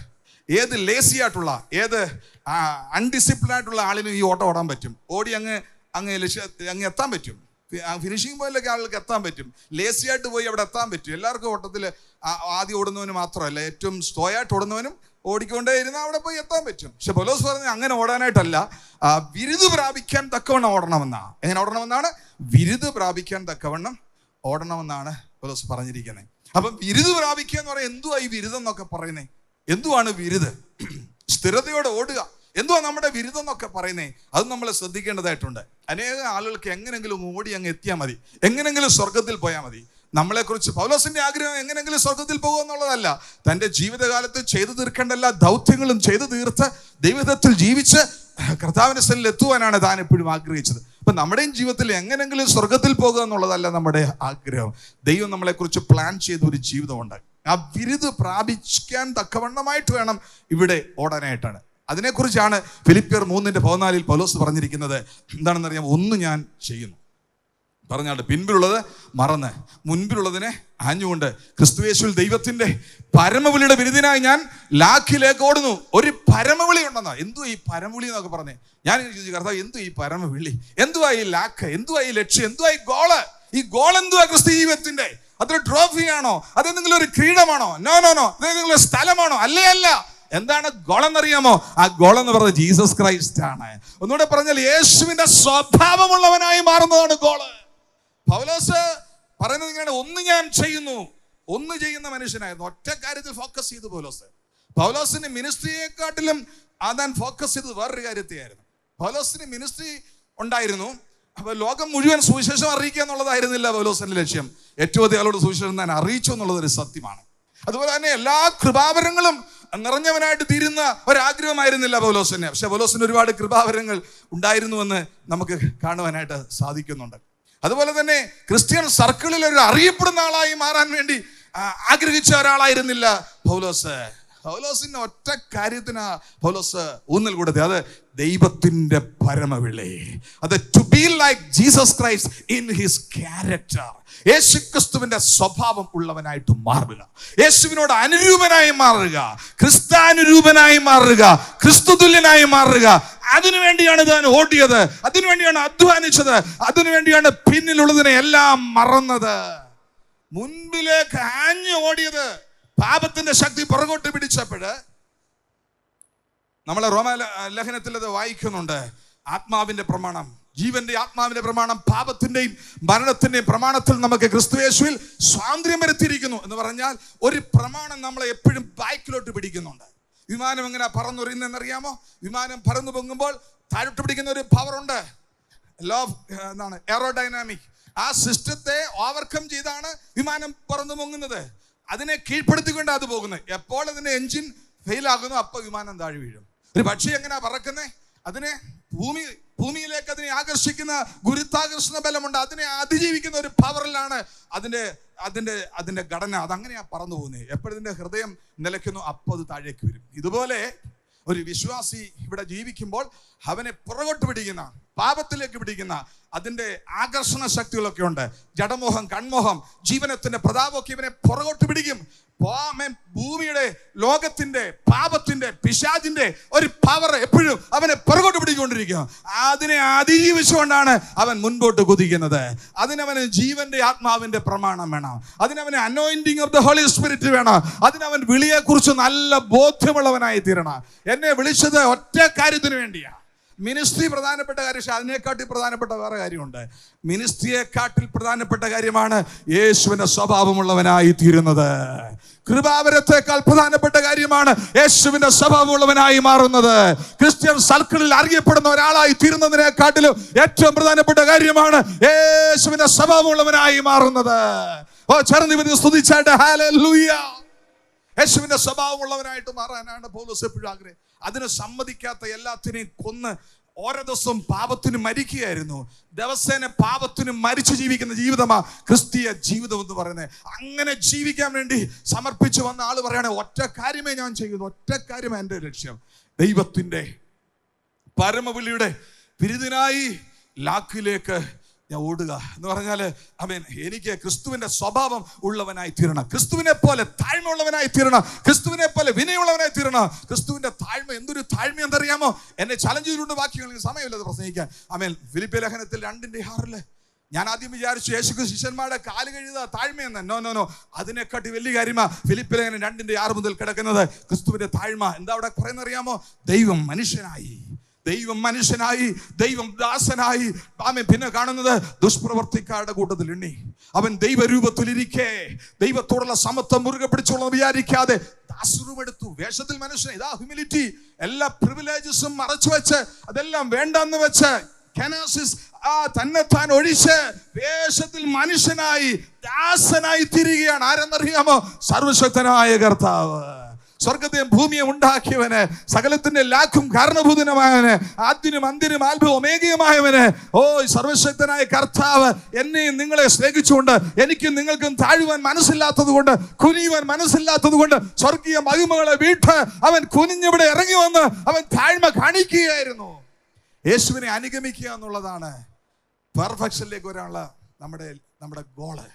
ഏത് ലേസി ആയിട്ടുള്ള, ഏത് അൺഡിസിപ്ലിൻ ആയിട്ടുള്ള ആളിനും ഈ ഓട്ടം ഓടാൻ പറ്റും. ഓടി അങ്ങ് എത്താൻ പറ്റും. ഫിനിഷിംഗ് പോയിന്റിലൊക്കെ ആളുകൾക്ക് എത്താൻ പറ്റും. ലേസി ആയിട്ട് പോയി അവിടെ എത്താൻ പറ്റും. എല്ലാവർക്കും ഓട്ടത്തിൽ ആദ്യം ഓടുന്നവന് മാത്രമല്ല, ഏറ്റവും സ്ലോ ആയിട്ട് ഓടുന്നവനും ഓടിക്കൊണ്ടേ ഇരുന്ന് അവിടെ പോയി എത്താൻ പറ്റും. പക്ഷെ പൗലോസ് പറഞ്ഞ അങ്ങനെ ഓടാനായിട്ടല്ല, വിരുദ് പ്രാപിക്കാൻ തക്കവണ്ണം ഓടണമെന്നാണ്. എങ്ങനെ ഓടണമെന്നാണ്? വിരുദ് പ്രാപിക്കാൻ തക്കവണ്ണം ഓടണമെന്നാണ് പൗലോസ് പറഞ്ഞിരിക്കുന്നത്. അപ്പം വിരുദ് പ്രാപിക്കുക എന്ന് പറയാൻ എന്തുവാ ഈ വിരുദം എന്നൊക്കെ പറയുന്നത്? എന്തുവാണ് വിരുദ്? സ്ഥിരതയോടെ ഓടുക. എന്തുവാ നമ്മുടെ വിരുദം എന്നൊക്കെ പറയുന്നേ? അത് നമ്മൾ ശ്രദ്ധിക്കേണ്ടതായിട്ടുണ്ട്. അനേക ആളുകൾക്ക് എങ്ങനെങ്കിലും ഓടി അങ്ങ് എത്തിയാൽ മതി, എങ്ങനെങ്കിലും സ്വർഗത്തിൽ പോയാൽ മതി. നമ്മളെക്കുറിച്ച് പൗലോസിന്റെ ആഗ്രഹം എങ്ങനെങ്കിലും സ്വർഗത്തിൽ പോകുക എന്നുള്ളതല്ല. തൻ്റെ ജീവിതകാലത്ത് ചെയ്തു തീർക്കേണ്ട എല്ലാ ദൗത്യങ്ങളും ചെയ്തു തീർത്ത് ദൈവത്തിൽ ജീവിച്ച് കർത്താവിന്റെ സ്ഥലിൽ എത്തുവാനാണ് താൻ എപ്പോഴും ആഗ്രഹിച്ചത്. അപ്പൊ നമ്മുടെയും ജീവിതത്തിൽ എങ്ങനെങ്കിലും സ്വർഗത്തിൽ പോകുക എന്നുള്ളതല്ല നമ്മുടെ ആഗ്രഹം. ദൈവം നമ്മളെക്കുറിച്ച് പ്ലാൻ ചെയ്ത ഒരു ജീവിതമുണ്ട്. ആ വിരുദ് പ്രാപിക്കാൻ തക്കവണ്ണമായിട്ട് വേണം ഇവിടെ ഓടാനായിട്ടാണ്. അതിനെക്കുറിച്ചാണ് ഫിലിപ്പിയർ 3:14 പൗലോസ് പറഞ്ഞിരിക്കുന്നത്. എന്താണെന്നറിയാം? ഒന്ന് ഞാൻ ചെയ്യുന്നു പറഞ്ഞാണ്ട് പിൻപിലുള്ളത് മറന്ന് മുൻപിലുള്ളതിനെ ആഞ്ഞുകൊണ്ട് ക്രിസ്തുയേശുവിൽ ദൈവത്തിന്റെ പരമവിളിയുടെ വിരുദിനായി ഞാൻ ലാഖിലേക്ക് ഓടുന്നു. ഒരു പരമവിളി ഉണ്ടെന്നാ. എന്തുവാ ഈ പരമവിളി എന്നൊക്കെ പറഞ്ഞേ? ഞാൻ ചോദിച്ചു, കർത്താവ് എന്തുവാ ഈ പരമവിളി? എന്തുവാ ഈ ലാഖ്? എന്തുവാ ഈ ലക്ഷ്യം? എന്തുവാ ഈ ഗോള്? ഈ ഗോൾ എന്തുവാ ക്രിസ്തു ജീവിതത്തിന്റെ? അതൊരു ട്രോഫിയാണോ? അതെന്തെങ്കിലും ഒരു കിരീടമാണോ? No no no. അതെന്തെങ്കിലും ഒരു സ്ഥലമാണോ? അല്ലേ അല്ല. എന്താണ് ഗോളെന്നറിയാമോ? ആ ഗോളെന്ന് പറയുന്നത് ജീസസ് ക്രൈസ്റ്റ് ആണ്. ഒന്നുകൂടെ പറഞ്ഞാൽ യേശുവിന്റെ സ്വഭാവമുള്ളവനായി മാറുന്നതാണ് ഗോള്. പൗലോസ് പറയുന്നത് ഇങ്ങനെയാണ്, ഒന്ന് ഞാൻ ചെയ്യുന്നു. ഒന്ന് ചെയ്യുന്ന മനുഷ്യനായിരുന്നു. ഒറ്റ കാര്യത്തിൽ ഫോക്കസ് ചെയ്തു പൗലോസ്. പൗലോസിന്റെ മിനിസ്ട്രിയെക്കാട്ടിലും താൻ ഫോക്കസ് ചെയ്തത് വേറൊരു കാര്യത്തെയായിരുന്നു. പൗലോസിന് മിനിസ്ട്രി ഉണ്ടായിരുന്നു. അപ്പൊ ലോകം മുഴുവൻ സുവിശേഷം അറിയിക്കുക എന്നുള്ളതായിരുന്നില്ല പൗലോസിന്റെ ലക്ഷ്യം. ഏറ്റവും അധികം ആളോട് സുവിശേഷം താൻ അറിയിച്ചു എന്നുള്ളത് ഒരു സത്യമാണ്. അതുപോലെ തന്നെ എല്ലാ കൃപാവരങ്ങളും നിറഞ്ഞവനായിട്ട് തീരുന്ന ഒരാഗ്രഹമായിരുന്നില്ല പൗലോസിന്. പക്ഷെ പൗലോസിന് ഒരുപാട് കൃപാവരങ്ങൾ ഉണ്ടായിരുന്നുവെന്ന് നമുക്ക് കാണുവാനായിട്ട് സാധിക്കുന്നുണ്ട്. അതുപോലെ തന്നെ ക്രിസ്ത്യൻ സർക്കിളിൽ ഒരു അറിയപ്പെടുന്ന ആളായി മാറാൻ വേണ്ടി ആഗ്രഹിച്ച ഒരാളായിരുന്നില്ല പൗലോസ്. പൗലോസിന്റെ ഒറ്റ കാര്യത്തിന് പൗലോസ് ഊന്നൽ കൊടുത്തത് അത് ദൈവത്തിന്റെ പരമവിളി. അത് to be like Jesus Christ in his character. യേശുക്രിസ്തുവിന്റെ സ്വഭാവം ഉള്ളവനായിട്ട് മാറുക, യേശുവിനോട് അനുരൂപനായി മാറുക, ക്രിസ്താനുരൂപനായി മാറുക, ക്രിസ്തുതുല്യനായി മാറുക. അതിനുവേണ്ടിയാണ് താൻ ഓടിയത്, അതിനുവേണ്ടിയാണ് അധ്വാനിച്ചത്, അതിനുവേണ്ടിയാണ് പിന്നിലുള്ളതിനെ എല്ലാം മറന്നത്, മുൻപിലേക്ക് ആഞ്ഞു ഓടിയത്. പാപത്തിന്റെ ശക്തി പുറകോട്ട് പിടിച്ചപ്പോഴ് നമ്മളെ റോമ ലേഖനത്തിൽ അത് വായിക്കുന്നുണ്ട്. ആത്മാവിന്റെ പ്രമാണം ജീവന്റെ ആത്മാവിന്റെ പ്രമാണം പാപത്തിന്റെയും മരണത്തിന്റെയും പ്രമാണത്തിൽ നമുക്ക് ക്രിസ്തുയേശുവിൽ സ്വാതന്ത്ര്യം വരുത്തിയിരിക്കുന്നു എന്ന് പറഞ്ഞാൽ ഒരു പ്രമാണം നമ്മളെ എപ്പോഴും ബാക്കിലോട്ട് പിടിക്കുന്നുണ്ട്. വിമാനം എങ്ങനെ പറന്നുറിയുന്നതെന്നറിയാമോ? വിമാനം പറന്നു പൊങ്ങുമ്പോൾ താഴോട്ട് പിടിക്കുന്ന ഒരു പവർ ഉണ്ട്, ലോ ഓഫ് എയറോഡൈനാമിക്. ആ സിസ്റ്റത്തെ ഓവർകം ചെയ്താണ് വിമാനം പറന്നു പൊങ്ങുന്നത്. അതിനെ കീഴ്പ്പെടുത്തിക്കൊണ്ട് അത് പോകുന്നത്. എപ്പോൾ അതിന്റെ എഞ്ചിൻ ഫെയിൽ ആകുന്നു അപ്പോൾ വിമാനം താഴെ വീഴും. ഒരു പക്ഷി എങ്ങനെയാ പറക്കുന്നത്? അതിനെ ഭൂമിയിലേക്ക് അതിനെ ആകർഷിക്കുന്ന ഗുരുത്വാകർഷണ ബലമുണ്ട്. അതിനെ അതിജീവിക്കുന്ന ഒരു പവറിലാണ് അതിന്റെ ഘടന. അതങ്ങനെയാ പറന്നു പോകുന്നത്. എപ്പോഴതിന്റെ ഹൃദയം നിലയ്ക്കുന്നു അപ്പോൾ അത് താഴേക്ക് വരും. ഇതുപോലെ ഒരു വിശ്വാസി ഇവിടെ ജീവിക്കുമ്പോൾ അവനെ പുറകോട്ട് പിടിക്കുന്ന, പാപത്തിലേക്ക് പിടിക്കുന്ന അതിന്റെ ആകർഷണ ശക്തികളൊക്കെ ഉണ്ട്. ജഡമോഹം, കൺമോഹം, ജീവനത്തിന്റെ പ്രതാപമൊക്കെ ഇവനെ പുറകോട്ട് പിടിക്കും. ഭൂമിയുടെ, ലോകത്തിന്റെ, പാപത്തിന്റെ, പിശാചിന്റെ ഒരു പവർ എപ്പോഴും അവനെ പുറകോട്ട് പിടിച്ചുകൊണ്ടിരിക്കും. അതിനെ അതിജീവിച്ചുകൊണ്ടാണ് അവൻ മുൻപോട്ട് കുതിക്കുന്നത്. അതിനവന് ജീവന്റെ ആത്മാവിന്റെ പ്രമാണം വേണം. അതിനവന് anointing of the holy spirit വേണം. അതിനവൻ വിളിയെക്കുറിച്ച് നല്ല ബോധ്യമുള്ളവനായി തീരണം. എന്നെ വിളിച്ചത് ഒറ്റ കാര്യത്തിന് വേണ്ടിയാണ്. മിനിസ്ട്രി പ്രധാനപ്പെട്ട കാര്യം, പക്ഷെ അതിനെക്കാട്ടിൽ പ്രധാനപ്പെട്ട വേറെ കാര്യമുണ്ട്. മിനിസ്ട്രിയെക്കാട്ടിൽ പ്രധാനപ്പെട്ട കാര്യമാണ് യേശുവിന്റെ സ്വഭാവമുള്ളവനായി തീരുന്നത്. കൃപാവരത്തെക്കാൾ പ്രധാനപ്പെട്ട കാര്യമാണ് യേശുവിന്റെ സ്വഭാവമുള്ളവനായി മാറുന്നത്. ക്രിസ്ത്യൻ സർക്കിളിൽ അറിയപ്പെടുന്ന ഒരാളായി തീരുന്നതിനെക്കാട്ടിലും ഏറ്റവും പ്രധാനപ്പെട്ട കാര്യമാണ് യേശുവിന്റെ സ്വഭാവമുള്ളവനായി മാറുന്നത്. ചേർന്ന് സ്തുതിച്ചായിട്ട് ഹല്ലേലൂയ. യേശുവിന്റെ സ്വഭാവമുള്ളവനായിട്ട് മാറാനാണ് പൗലോസ് എപ്പോഴും ആഗ്രഹം. അതിന് സമ്മതിക്കാത്ത എല്ലാത്തിനെയും കൊന്ന് ഓരോ ദിവസവും പാപത്തിന് മരിക്കുകയായിരുന്നു. ദിവസേന പാപത്തിന് മരിച്ചു ജീവിക്കുന്ന ജീവിതമാ ക്രിസ്തീയ ജീവിതം എന്ന് പറയുന്നത്. അങ്ങനെ ജീവിക്കാൻ വേണ്ടി സമർപ്പിച്ചു വന്ന ആള് പറയാണ്, ഒറ്റ കാര്യമേ ഞാൻ ചെയ്യുന്നു, ഒറ്റ കാര്യമേ എൻ്റെ ലക്ഷ്യം. ദൈവത്തിന്റെ പരമവിളിയുടെ ബിരുദിനായി ലാക്കിലേക്ക് ഞാൻ ഓടുക എന്ന് പറഞ്ഞാല് എനിക്ക് ക്രിസ്തുവിന്റെ സ്വഭാവം ഉള്ളവനായി തീരണം. ക്രിസ്തുവിനെ പോലെ താഴ്മ ഉള്ളവനായി തീരണം. ക്രിസ്തുവിനെ പോലെ വിനയുള്ളവനായി തീരണം. ക്രിസ്തുവിന്റെ താഴ്മ എന്തൊരു താഴ്മ എന്തറിയാമോ? എന്നെ ചലഞ്ച് ചെയ്തുകൊണ്ട് ബാക്കിയുള്ള സമയമില്ലത് പ്രസംഗിക്കാൻ. ഫിലിപ്പിയ ലേഖനത്തിൽ 2:6 ഞാൻ ആദ്യം വിചാരിച്ചു യേശു ശിഷ്യന്മാരുടെ കാല് കഴുകുക താഴ്മയെന്ന്. നോ, അതിനെക്കാട്ടി വലിയ കാര്യമാ ഫിലിപ്പിയ ലേഖനം 2:6 മുതൽ കിടക്കുന്നത്. ക്രിസ്തുവിന്റെ താഴ്മ എന്താ അവിടെ പറയുന്നറിയാമോ? ദൈവം മനുഷ്യനായി, ദൈവം ദാസനായി. പിന്നെ കാണുന്നത് ദുഷ്പ്രവർത്തിക്കാരുടെ കൂട്ടത്തിൽ എണ്ണി. അവൻ ദൈവരൂപത്തിലിരിക്കെ ദൈവത്തോടുള്ള സമത്വം മുറുകെ പിടിച്ചോളാം വിചാരിക്കാതെ ദാസരൂപമെടുത്തു. വേഷത്തിൽ മനുഷ്യനെ, ഇതാ ഹ്യൂമിലിറ്റി. എല്ലാ പ്രിവിലേജസും മറച്ചു വെച്ച്, അതെല്ലാം വേണ്ടെന്ന് വെച്ച് തന്നെത്താൻ ഒഴിച്ച് വേഷത്തിൽ മനുഷ്യനായി ദാസനായി തിരികെയാണ്. ആരെന്നറിയാമോ? സർവശക്തനായ കർത്താവ്, സ്വർഗത്തെയും ഭൂമിയെ ഉണ്ടാക്കിയവന്, സകലത്തിന്റെ ലാക്കും കാരണഭൂതനുമായവന്, ആദ്യനും അന്ത്യനും ആൽബവും ഒമേഗയുമായവന്, സർവശക്തനായ കർത്താവ് എന്നെയും നിങ്ങളെ സ്നേഹിച്ചുകൊണ്ട് എനിക്കും നിങ്ങൾക്കും താഴുവാൻ മനസ്സില്ലാത്തത് കൊണ്ട്, കുനിയുവാൻ മനസ്സില്ലാത്തത് കൊണ്ട് സ്വർഗീയ മഹിമകളെ വീട്ട് അവൻ കുനിഞ്ഞിവിടെ ഇറങ്ങി വന്ന് അവൻ താഴ്മ കാണിക്കുകയായിരുന്നു. യേശുവിനെ അനുഗമിക്കുക എന്നുള്ളതാണ് പെർഫെക്ഷനിലേക്ക് വരാനുള്ള നമ്മുടെ ഗോള്.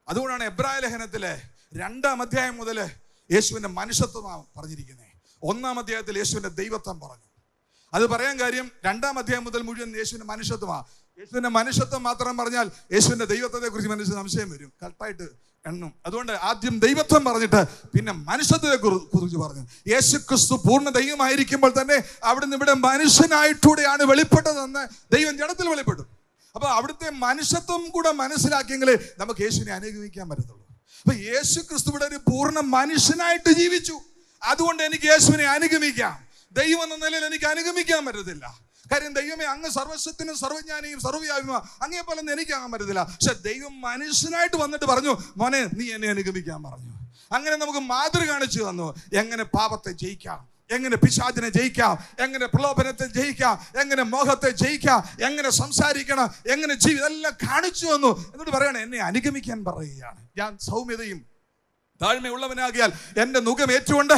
അതുകൊണ്ടാണ് എബ്രായ ലേഖനത്തിലെ 2-ാം അധ്യായം മുതൽ യേശുവിന്റെ മനുഷ്യത്വമാണ് പറഞ്ഞിരിക്കുന്നത്. 1-ാം അധ്യായത്തിൽ യേശുവിന്റെ ദൈവത്വം പറഞ്ഞു. അത് പറയാൻ കാര്യം 2-ാം അധ്യായം മുതൽ മുഴുവൻ യേശുവിന്റെ മനുഷ്യത്വമാണ്. യേശുവിന്റെ മനുഷ്യത്വം മാത്രം പറഞ്ഞാൽ യേശുവിന്റെ ദൈവത്വത്തെ കുറിച്ച് മനുഷ്യന് സംശയം വരും, കറക്റ്റായിട്ട് എണ്ണും. അതുകൊണ്ട് ആദ്യം ദൈവത്വം പറഞ്ഞിട്ട് പിന്നെ മനുഷ്യത്വത്തെ കുറിച്ച് പറഞ്ഞു. യേശു ക്രിസ്തു പൂർണ്ണ ദൈവമായിരിക്കുമ്പോൾ തന്നെ അവിടുന്ന് ഇവിടെ മനുഷ്യനായിട്ടൂടെയാണ് വെളിപ്പെട്ടതെന്ന് ദൈവം ജഡത്തിൽ വെളിപ്പെട്ടു. അപ്പൊ അവിടുത്തെ മനുഷ്യത്വം കൂടെ മനസ്സിലാക്കിയെങ്കിലേ നമുക്ക് യേശുവിനെ അനുഗമിക്കാൻ പറ്റത്തുള്ളൂ. അപ്പൊ യേശു ക്രിസ്തു ഇവിടെ ഒരു പൂർണ്ണ മനുഷ്യനായിട്ട് ജീവിച്ചു. അതുകൊണ്ട് എനിക്ക് യേശുവിനെ അനുഗമിക്കാം. ദൈവം എന്ന നിലയിൽ എനിക്ക് അനുഗമിക്കാൻ പറ്റത്തില്ല. കാര്യം ദൈവമേ, അങ്ങ് സർവസ്വത്തിനും സർവജ്ഞാനിയും സർവ്വവ്യാപിയുമാ, അങ്ങേ പോലെ എനിക്കാകാൻ പറ്റത്തില്ല. പക്ഷെ ദൈവം മനുഷ്യനായിട്ട് വന്നിട്ട് പറഞ്ഞു, മോനെ നീ എന്നെ അനുഗമിക്കാൻ പറഞ്ഞു. അങ്ങനെ നമുക്ക് മാതൃക കാണിച്ചു തന്നു. എങ്ങനെ പാപത്തെ ജയിക്കാം, എങ്ങനെ പിശാചിനെ ജയിക്കാം, എങ്ങനെ പ്രലോഭനത്തെ ജയിക്കാം, എങ്ങനെ മോഹത്തെ ജയിക്കാം, എങ്ങനെ സംസാരിക്കണം, എങ്ങനെ ഇതെല്ലാം കാണിച്ചു തന്നു. എന്നിട്ട് പറയണം, എന്നെ അനുഗമിക്കാൻ പറയുകയാണ്. ഞാൻ സൗമ്യതയും താഴ്മയുള്ളവനാകിയാൽ എൻ്റെ നുകം ഏറ്റുകൊണ്ട്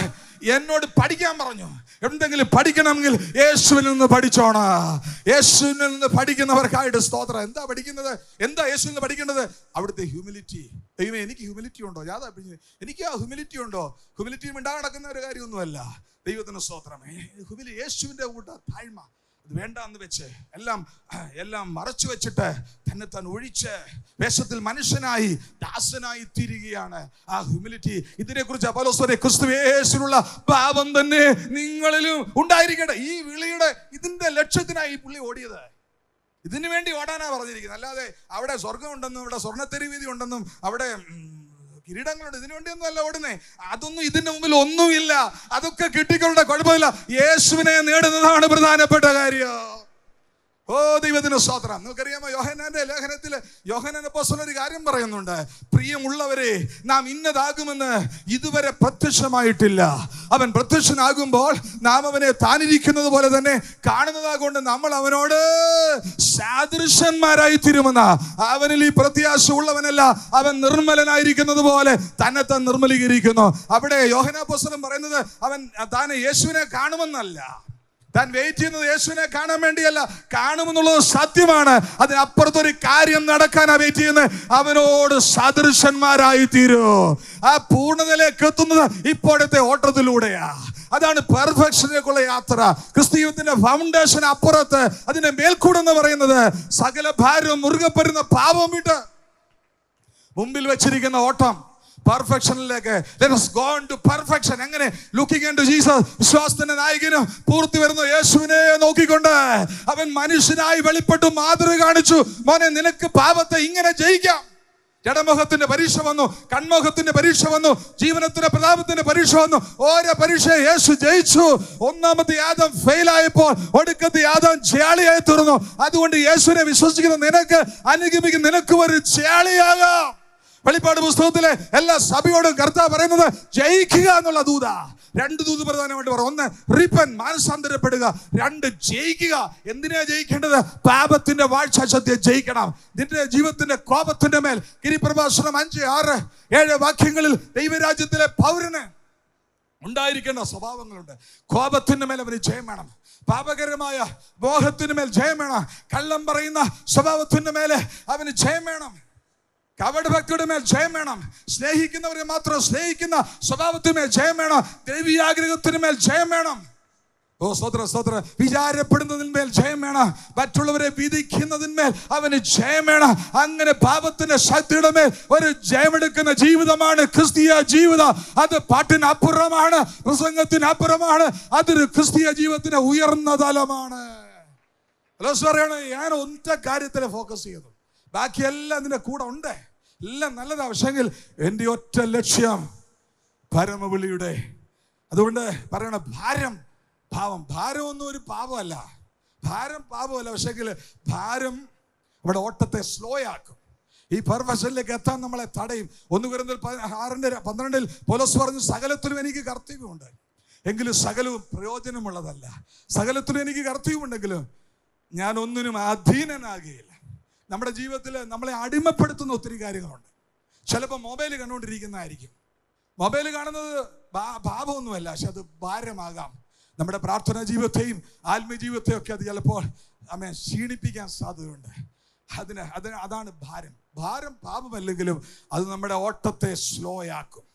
എന്നോട് പഠിക്കാൻ പറഞ്ഞു. എന്തെങ്കിലും പഠിക്കണമെങ്കിൽ യേശുവിൽ നിന്ന് പഠിച്ചോണ. യേശുവിൽ നിന്ന് പഠിക്കുന്നവർക്കായിട്ട് സ്തോത്രം. എന്താ പഠിക്കുന്നത്? എന്താ യേശുവിൽ നിന്ന് പഠിക്കേണ്ടത്? അവിടുത്തെ ഹ്യൂമിലിറ്റി. ദൈവമേ, എനിക്ക് ഹ്യൂമിലിറ്റി ഉണ്ടോ? എനിക്ക് ആ ഹ്യൂമിലിറ്റി ഉണ്ടോ? ഹ്യൂമിലിറ്റി ഉണ്ടാകാൻ നടക്കുന്ന ഒരു കാര്യമൊന്നുമല്ല. ദൈവത്തിന് സ്തോത്രമേ. യേശുവിന്റെ കൂട്ട താഴ്മ അത് വേണ്ടാന്ന് വെച്ച് എല്ലാം മറച്ചു വെച്ചിട്ട് തന്നെത്താൻ ഒഴിച്ച് വേഷത്തിൽ മനുഷ്യനായി ദാസനായി തീരുകയാണ്. ആ ഹ്യൂമിലിറ്റി, ഇതിനെക്കുറിച്ച് പൗലോസ് പറയും, ക്രിസ്തുയേശുവിലുള്ള പാപം തന്നെ നിങ്ങളിലും ഉണ്ടായിരിക്കട്ടെ. ഈ വിളിയുടെ ഇതിന്റെ ലക്ഷ്യത്തിനായി പുള്ളി ഓടിയത്. ഇതിനു വേണ്ടി ഓടാനാ പറഞ്ഞിരിക്കുന്നത്. അല്ലാതെ അവിടെ സ്വർഗമുണ്ടെന്നും അവിടെ സ്വർണ്ണത്തെരുവീതി ഉണ്ടെന്നും അവിടെ കിരീടങ്ങളുണ്ട്, ഇതിനു വേണ്ടിയൊന്നും അല്ല ഓടുന്നേ. അതൊന്നും ഇതിന്റെ മുമ്പിൽ ഒന്നുമില്ല. അതൊക്കെ കിട്ടിക്കളുടെ കുഴപ്പമില്ല. യേശുവിനെ നേടുന്നതാണ് പ്രധാനപ്പെട്ട കാര്യം. ഓ ദൈവത്തിന് സ്തോത്രം. നിങ്ങൾക്കറിയാമോ, യോഹന്നാന്റെ ലേഖനത്തിൽ യോഹന്നാൻ അപ്പോസ്തലൻ ഒരു കാര്യം പറയുന്നുണ്ട്. പ്രിയമുള്ളവരെ, നാം ഇന്നതാകുമെന്ന് ഇതുവരെ പ്രത്യക്ഷമായിട്ടില്ല. അവൻ പ്രത്യക്ഷനാകുമ്പോൾ നാം അവനെ താനിരിക്കുന്നത് പോലെ തന്നെ കാണുന്നതാകൊണ്ട് നമ്മൾ അവനോട് സാദൃശ്യന്മാരായി തീരുമെന്ന. അവനിൽ ഈ പ്രത്യാശ ഉള്ളവനല്ല, അവൻ നിർമ്മലനായിരിക്കുന്നത് പോലെ തന്നെത്താൻ നിർമ്മലീകരിക്കുന്നു. അവിടെ യോഹന്നാൻ അപ്പോസ്തലൻ പറയുന്നത് അവൻ താൻ യേശുവിനെ കാണുമെന്നല്ല, താൻ വെയിറ്റ് ചെയ്യുന്നത് യേശുവിനെ കാണാൻ വേണ്ടിയല്ല. കാണുമെന്നുള്ളത് സത്യമാണ്. അതിനപ്പുറത്തൊരു കാര്യം നടക്കാനാ വെയിറ്റ് ചെയ്യുന്നത്. അവനോട് സദൃശന്മാരായി തീരൂ. ആ പൂർണ്ണതയിലേക്ക് എത്തുന്നത് ഇപ്പോഴത്തെ ഓട്ടത്തിലൂടെയാ. അതാണ് പെർഫെക്ഷനിലേക്കുള്ള യാത്ര. ക്രിസ്തീയത്തിന്റെ ഫൗണ്ടേഷൻ അപ്പുറത്ത്, അതിന്റെ മേൽക്കൂടെന്ന് പറയുന്നത് സകല ഭാരവും മുറുകെ പറ്റുന്ന പാപം വിട്ട് മുമ്പിൽ വെച്ചിരിക്കുന്ന ഓട്ടം പെർഫെക്ഷനിലേക്ക്. Let us go on to perfection. എങ്ങനെ? Looking into Jesus. വിശ്വാസത്തിന്റെ നായകനും പൂർത്തി വരുന്ന യേശുവിനെ നോക്കിക്കൊണ്ട് അവൻ മനുഷ്യനായി വെളിപ്പെട്ടു മാതൃക കാണിച്ചു. മോനെ, നിനക്ക് പാപത്തെ ഇങ്ങനെ ജയിക്കാം. ജഡമുഖത്തിന്റെ പരീക്ഷ വന്നു, കൺമുഖത്തിന്റെ പരീക്ഷ വന്നു, ജീവനത്തിന്റെ പ്രതാപത്തിന്റെ പരീക്ഷ വന്നു. ഓരോ പരീക്ഷ യേശു ജയിച്ചു. ഒന്നാമത്തെ ആദം ഫെയിലായപ്പോൾ ഒടുക്കത്തെ ആദം ജയാളിയായി തീർന്നു. അതുകൊണ്ട് യേശുവിനെ വിശ്വസിക്കുന്ന നിനക്ക്, അനുഗമിക്കുന്ന നിനക്ക് ഒരു ജയാളിയാകാം. വെളിപ്പാട് പുസ്തകത്തിലെ എല്ലാ സഭയോടും കർത്താവ് പറയുന്നത് ജയിക്കുക എന്നുള്ള ദൂത. രണ്ട് ദൂത് പ്രധാനമായിട്ട് പറയും. ഒന്ന്, റിപ്പൻ, മാനസാന്തരപ്പെടുക. രണ്ട്, ജയിക്കുക. എന്തിനാ ജയിക്കേണ്ടത്? പാപത്തിന്റെ വാഴ്ചാശത്തെ ജയിക്കണം. നിന്റെ ജീവിതത്തിന്റെ കോപത്തിന്റെ മേൽ. ഗിരിപ്രഭാഷണം 5, 6, 7 വാക്യങ്ങളിൽ ദൈവരാജ്യത്തിലെ പൗരന് ഉണ്ടായിരിക്കേണ്ട സ്വഭാവങ്ങളുണ്ട്. കോപത്തിന് മേൽ അവന് ജയം വേണം. പാപകരമായ മോഹത്തിന് മേൽ ജയം വേണം. കള്ളം പറയുന്ന സ്വഭാവത്തിന്റെ മേലെ അവന് ജയം വേണം. കപടഭക്തിയുടെ മേൽ ജയം വേണം. സ്നേഹിക്കുന്നവരെ മാത്രം സ്നേഹിക്കുന്ന സ്വഭാവത്തിന്മേൽ ജയം വേണം. ദൈവീയാഗ്രഹത്തിന് മേൽ ജയം വേണം. ഓ സ്തോത്ര. വിചാരപ്പെടുന്നതിന്മേൽ ജയം വേണം. മറ്റുള്ളവരെ വിധിക്കുന്നതിന്മേൽ അവന് ജയം വേണം. അങ്ങനെ പാപത്തിന്റെ ശക്തിയുടെ മേൽ ഒരു ജയമെടുക്കുന്ന ജീവിതമാണ് ക്രിസ്തീയ ജീവിതം. അത് പാട്ടിന് അപ്പുറമാണ്, പ്രസംഗത്തിന് അപ്പുറമാണ്. അതൊരു ക്രിസ്തീയ ജീവിതത്തിന്റെ ഉയർന്ന തലമാണ്. ഞാൻ ഒറ്റ കാര്യത്തിലെ ഫോക്കസ് ചെയ്തു, ബാക്കിയെല്ലാം അതിന്റെ കൂടെ ഉണ്ട്. എല്ലാം നല്ലതാ. പക്ഷെങ്കിൽ എൻ്റെ ഒറ്റ ലക്ഷ്യം പരമവിളിയുടെ. അതുകൊണ്ട് പറയണ ഭാരമൊന്നും ഒരു പാപമല്ല. ഭാരം പാപമല്ല. പക്ഷെങ്കിൽ ഭാരം അവിടെ ഓട്ടത്തെ സ്ലോ ആക്കും. ഈ പെർഫെക്ഷനിലേക്ക് എത്താൻ നമ്മളെ തടയും. 1 കൊരിന്ത്യർ 6:12 പൗലോസ് പറഞ്ഞു, സകലത്തിലും എനിക്ക് കർത്തവ്യമുണ്ട്, എങ്കിലും സകലവും പ്രയോജനമുള്ളതല്ല. സകലത്തിലും എനിക്ക് കർത്തവ്യമുണ്ടെങ്കിലും ഞാൻ ഒന്നിനും അധീനനാകുകയില്ല. നമ്മുടെ ജീവിതത്തിൽ നമ്മളെ അടിമപ്പെടുത്തുന്ന ഒത്തിരി കാര്യങ്ങളുണ്ട്. ചിലപ്പോൾ മൊബൈൽ കണ്ടുകൊണ്ടിരിക്കുന്നതായിരിക്കും. മൊബൈൽ കാണുന്നത് പാപമൊന്നുമല്ല, പക്ഷെ അത് ഭാരമാകാം. നമ്മുടെ പ്രാർത്ഥനാ ജീവിതത്തെയും ആത്മീയ ജീവിതത്തെയും ഒക്കെ അത് ചിലപ്പോൾ ക്ഷീണിപ്പിക്കാൻ സാധ്യതയുണ്ട്. അതാണ് ഭാരം പാപമല്ലെങ്കിലും അത് നമ്മുടെ ഓട്ടത്തെ സ്ലോ ആക്കും.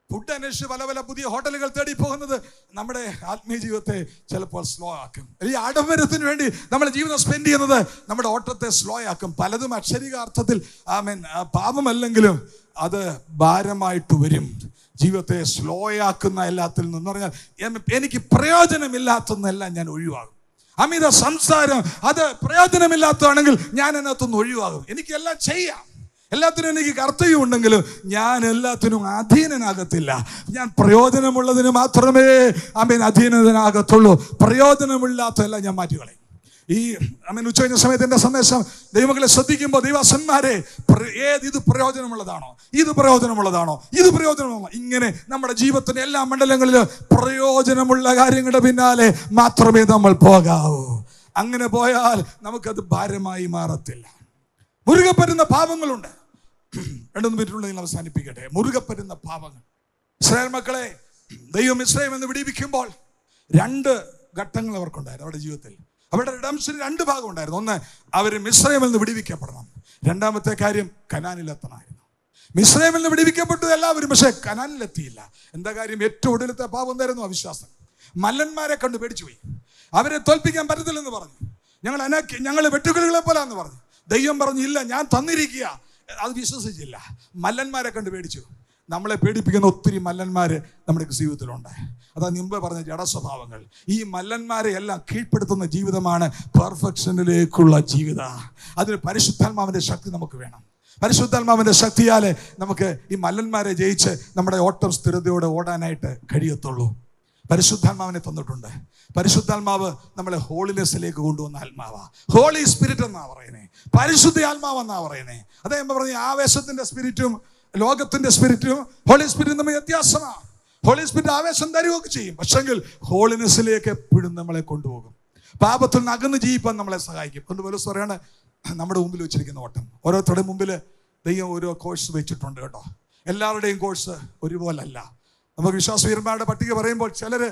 ഫുഡ് അന്വേഷിച്ച് പല പുതിയ ഹോട്ടലുകൾ തേടി പോകുന്നത് നമ്മുടെ ആത്മീയ ജീവിതത്തെ ചിലപ്പോൾ സ്ലോ ആക്കും. ഈ ആഡംബരത്തിന് വേണ്ടി നമ്മുടെ ജീവിതം സ്പെൻഡ് ചെയ്യുന്നത് നമ്മുടെ ഓട്ടത്തെ സ്ലോ ആക്കും. പലതും അക്ഷരികാർത്ഥത്തിൽ പാപമല്ലെങ്കിലും അത് ഭാരമായിട്ട് വരും. ജീവിതത്തെ സ്ലോ ആക്കുന്ന എല്ലാത്തിൽ നിന്ന് പറഞ്ഞാൽ എനിക്ക് പ്രയോജനമില്ലാത്തതെല്ലാം ഞാൻ ഒഴിവാകും. അമിത സംസാരം അത് പ്രയോജനമില്ലാത്തതാണെങ്കിൽ ഞാൻ അതിനകത്തൊന്ന് ഒഴിവാകും. എനിക്കെല്ലാം ചെയ്യാം, എല്ലാത്തിനും എനിക്ക് കർത്തവ്യം ഉണ്ടെങ്കിലും ഞാൻ എല്ലാത്തിനും അധീനനാകത്തില്ല. ഞാൻ പ്രയോജനമുള്ളതിന് മാത്രമേ അധീനനാകത്തുള്ളൂ. പ്രയോജനമില്ലാത്തതെല്ലാം ഞാൻ മാറ്റിക്കളയും. ഈ ഉച്ചകഴിഞ്ഞ സമയത്തിന്റെ സന്ദേശം ദൈവങ്ങളെ ശ്രദ്ധിക്കുമ്പോൾ ദൈവസന്മാരെ ഇത് പ്രയോജനമുള്ളതാണോ, ഇത് പ്രയോജനമുള്ളതാണോ, ഇത് പ്രയോജനമുള്ള, ഇങ്ങനെ നമ്മുടെ ജീവിതത്തിന്റെ എല്ലാ മണ്ഡലങ്ങളിലും പ്രയോജനമുള്ള കാര്യങ്ങളുടെ പിന്നാലെ മാത്രമേ നമ്മൾ പോകാവൂ. അങ്ങനെ പോയാൽ നമുക്കത് ഭാരമായി മാറത്തില്ല. മുറുകെ പറ്റുന്ന പാപങ്ങളുണ്ട്. 2 മിനിറ്റുണ്ടെങ്കിൽ അവസാനിപ്പിക്കട്ടെ. മുറുകെ പറ്റുന്ന പാപങ്ങൾ. ഇസ്രായേൽ മക്കളെ ദൈവം ഇസ്രായേൽ എന്ന് വിടിവിക്കുമ്പോൾ 2 ഘട്ടങ്ങൾ അവർക്കുണ്ടായിരുന്നു അവരുടെ ജീവിതത്തിൽ. അവരുടെ റിഡംഷന് 2 ഭാഗം ഉണ്ടായിരുന്നു. ഒന്ന്, അവർ മിസ്രൈമിൽ നിന്ന് വിടിവിക്കപ്പെടണം. രണ്ടാമത്തെ കാര്യം കനാനിലെത്തണമായിരുന്നു. മിസ്രൈമിൽ നിന്ന് വിടിവിക്കപ്പെട്ടു എല്ലാവരും, പക്ഷേ കനാനിലെത്തിയില്ല. എന്താ കാര്യം? ഏറ്റവും ഒടുവിലത്തെ പാപം എന്തായിരുന്നു? അവിശ്വാസം. മല്ലന്മാരെ കണ്ടു പേടിച്ചു പോയി. അവരെ തോൽപ്പിക്കാൻ പറ്റത്തില്ലെന്ന് പറഞ്ഞു. ഞങ്ങൾ വെട്ടുകിളികളെ പോലാന്ന് പറഞ്ഞു. ദൈവം പറഞ്ഞു, ഇല്ല, ഞാൻ തന്നിരിക്കുക. അത് വിശ്വസിച്ചില്ല. മല്ലന്മാരെ കണ്ട് പേടിച്ചു. നമ്മളെ പേടിപ്പിക്കുന്ന ഒത്തിരി മല്ലന്മാര് നമ്മുടെ ജീവിതത്തിലുണ്ട്. അതാ മുമ്പ് പറഞ്ഞ ജഡസ്വഭാവങ്ങൾ. ഈ മല്ലന്മാരെ എല്ലാം കീഴ്പ്പെടുത്തുന്ന ജീവിതമാണ് പെർഫെക്ഷനിലേക്കുള്ള ജീവിതം. അതിന് പരിശുദ്ധാത്മാവിന്റെ ശക്തി നമുക്ക് വേണം. പരിശുദ്ധാത്മാവിന്റെ ശക്തിയാലെ നമുക്ക് ഈ മല്ലന്മാരെ ജയിച്ച് നമ്മുടെ ഓട്ടം സ്ഥിരതയോടെ ഓടാനായിട്ട് കഴിയത്തുള്ളൂ. പരിശുദ്ധാത്മാവിനെ തന്നിട്ടുണ്ട്. പരിശുദ്ധാത്മാവ് നമ്മളെ ഹോളിനെസ്സിലേക്ക് കൊണ്ടുവന്ന ആത്മാവാ. ഹോളി സ്പിരിറ്റ് എന്നാ പറയുന്നത്, പരിശുദ്ധ ആത്മാവെന്നാ പറയുന്നത്. അദ്ദേഹം പറഞ്ഞ ആവേശത്തിന്റെ സ്പിരിറ്റും ലോകത്തിന്റെ സ്പിരിറ്റും ഹോളി സ്പിരിറ്റും തമ്മിൽ വ്യത്യാസമാണ്. ഹോളി സ്പിരിറ്റ് ആവേശം തരുകയൊക്കെ ചെയ്യും, പക്ഷെങ്കിൽ ഹോളിനെസ്സിലേക്ക് എപ്പോഴും നമ്മളെ കൊണ്ടുപോകും. പാപത്തിൽ നിന്ന് അകന്ന് ജീവിക്കാൻ നമ്മളെ സഹായിക്കും. അതുപോലെ പറയാണ്, നമ്മുടെ മുമ്പിൽ വെച്ചിരിക്കുന്ന ഓട്ടം, ഓരോരുത്തരുടെ മുമ്പിൽ ദൈവം ഓരോ കോഴ്സ് വെച്ചിട്ടുണ്ട് കേട്ടോ. എല്ലാവരുടെയും കോഴ്സ് ഒരുപോലല്ല. നമുക്ക് വിശ്വാസവീരന്മാരുടെ പട്ടിക പറയുമ്പോൾ ചിലര്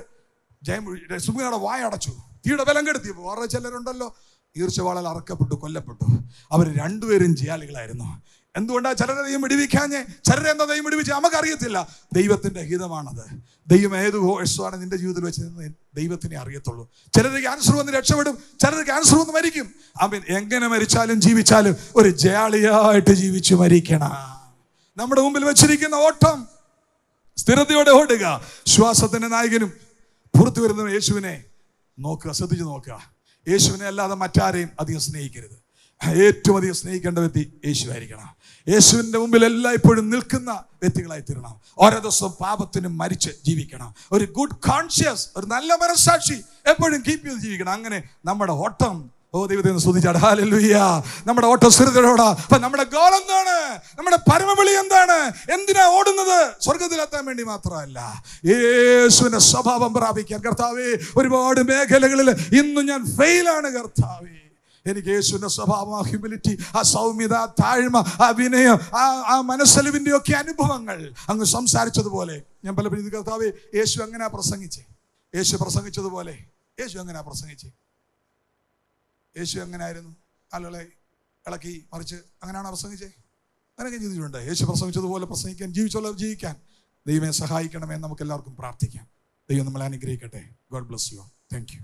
സുഖയുടെ വായ അടച്ചു, തീയുടെ ബലം കെടുത്തി. വേറെ ചിലരുണ്ടല്ലോ ഈർച്ചവാളാൽ അറക്കപ്പെട്ടു, കൊല്ലപ്പെട്ടു. അവർ രണ്ടുപേരും ജയാളികളായിരുന്നു. എന്തുകൊണ്ടാണ് ചിലരെ ദൈവം വിടുവിക്കാഞ്ഞേ? ചിലരെ എന്താ ദൈവം വിടുവിച്ച് നമുക്കറിയത്തില്ല. ദൈവത്തിന്റെ ഹിതമാണത്. ദൈവം ഏത് കോഴ്സാണ് നിന്റെ ജീവിതത്തിൽ വെച്ച് ദൈവത്തിനെ അറിയത്തുള്ളൂ. ചിലർ ക്യാൻസർ വന്ന് രക്ഷപ്പെടും, ചിലർ ക്യാൻസർ വന്ന് മരിക്കും. അവൻ എങ്ങനെ മരിച്ചാലും ജീവിച്ചാലും ഒരു ജയാളിയായിട്ട് ജീവിച്ചു മരിക്കണം. നമ്മുടെ മുമ്പിൽ വെച്ചിരിക്കുന്ന ഓട്ടം സ്ഥിരതയോടെ ഓടുക. ശ്വാസത്തിന്റെ നായകനും പുറത്തു വരുന്ന യേശുവിനെ നോക്കുക, ശ്രദ്ധിച്ചു നോക്കുക. യേശുവിനെ അല്ലാതെ മറ്റാരെയും അധികം സ്നേഹിക്കരുത്. ഏറ്റവും അധികം സ്നേഹിക്കേണ്ട വ്യക്തി യേശു ആയിരിക്കണം. യേശുവിൻ്റെ മുമ്പിൽ എല്ലായ്പ്പോഴും നിൽക്കുന്ന വ്യക്തികളായി തീരണം. ഓരോ ദിവസവും പാപത്തിന് മരിച്ച് ജീവിക്കണം. ഒരു ഗുഡ് കോൺഷ്യസ്, ഒരു നല്ല മനസ്സാക്ഷി എപ്പോഴും കീപ്പ് ചെയ്ത് ജീവിക്കണം. അങ്ങനെ നമ്മുടെ ഓട്ടം, ദൈവത്തെ സ്തുതിച്ചാട്, ഹല്ലേലൂയ, നമ്മുടെ ഓട്ടം സ്ഥിരതയോടാ. അപ്പൊ നമ്മുടെ ഗോൾ എന്താണ്? നമ്മുടെ പരമവിളി എന്താണ്? എന്തിനാ ഓടുന്നത്? സ്വർഗത്തിലെത്താൻ വേണ്ടി മാത്രമല്ല, യേശുവിന്റെ സ്വഭാവം പ്രാപിക്കാൻ. കർത്താവേ, ഒരുപാട് മേഖലകളിൽ ഇന്നും ഞാൻ ഫെയിലാണ് കർത്താവേ. എനിക്ക് യേശുവിന്റെ സ്വഭാവം, ആ ഹ്യൂമിലിറ്റി, ആ സൗമ്യത, ആ താഴ്മ, ആ വിനയം, ആ മനസ്സലിവിന്റെ ഒക്കെ അനുഭവങ്ങൾ അങ്ങ് സംസാരിച്ചതുപോലെ ഞാൻ പലപ്പോഴും കർത്താവേ, യേശു എങ്ങനെയാ പ്രസംഗിച്ചേ? യേശു പ്രസംഗിച്ചതുപോലെ യേശു എങ്ങനെയാ പ്രസംഗിച്ചേ? യേശു എങ്ങനെയായിരുന്നു? ആളുകളെ ഇളക്കി മറിച്ച് അങ്ങനെയാണോ പ്രസംഗിച്ചേ? അങ്ങനെയൊക്കെ ചെയ്തിട്ടുണ്ട്. യേശു പ്രസംഗിച്ചതുപോലെ പ്രസംഗിക്കാൻ, ജീവിച്ചോളൂ ജീവിക്കാൻ ദൈവമേ സഹായിക്കണമെന്ന് നമുക്ക് എല്ലാവർക്കും പ്രാർത്ഥിക്കാം. ദൈവം നമ്മളെ അനുഗ്രഹിക്കട്ടെ. God bless you. Thank you.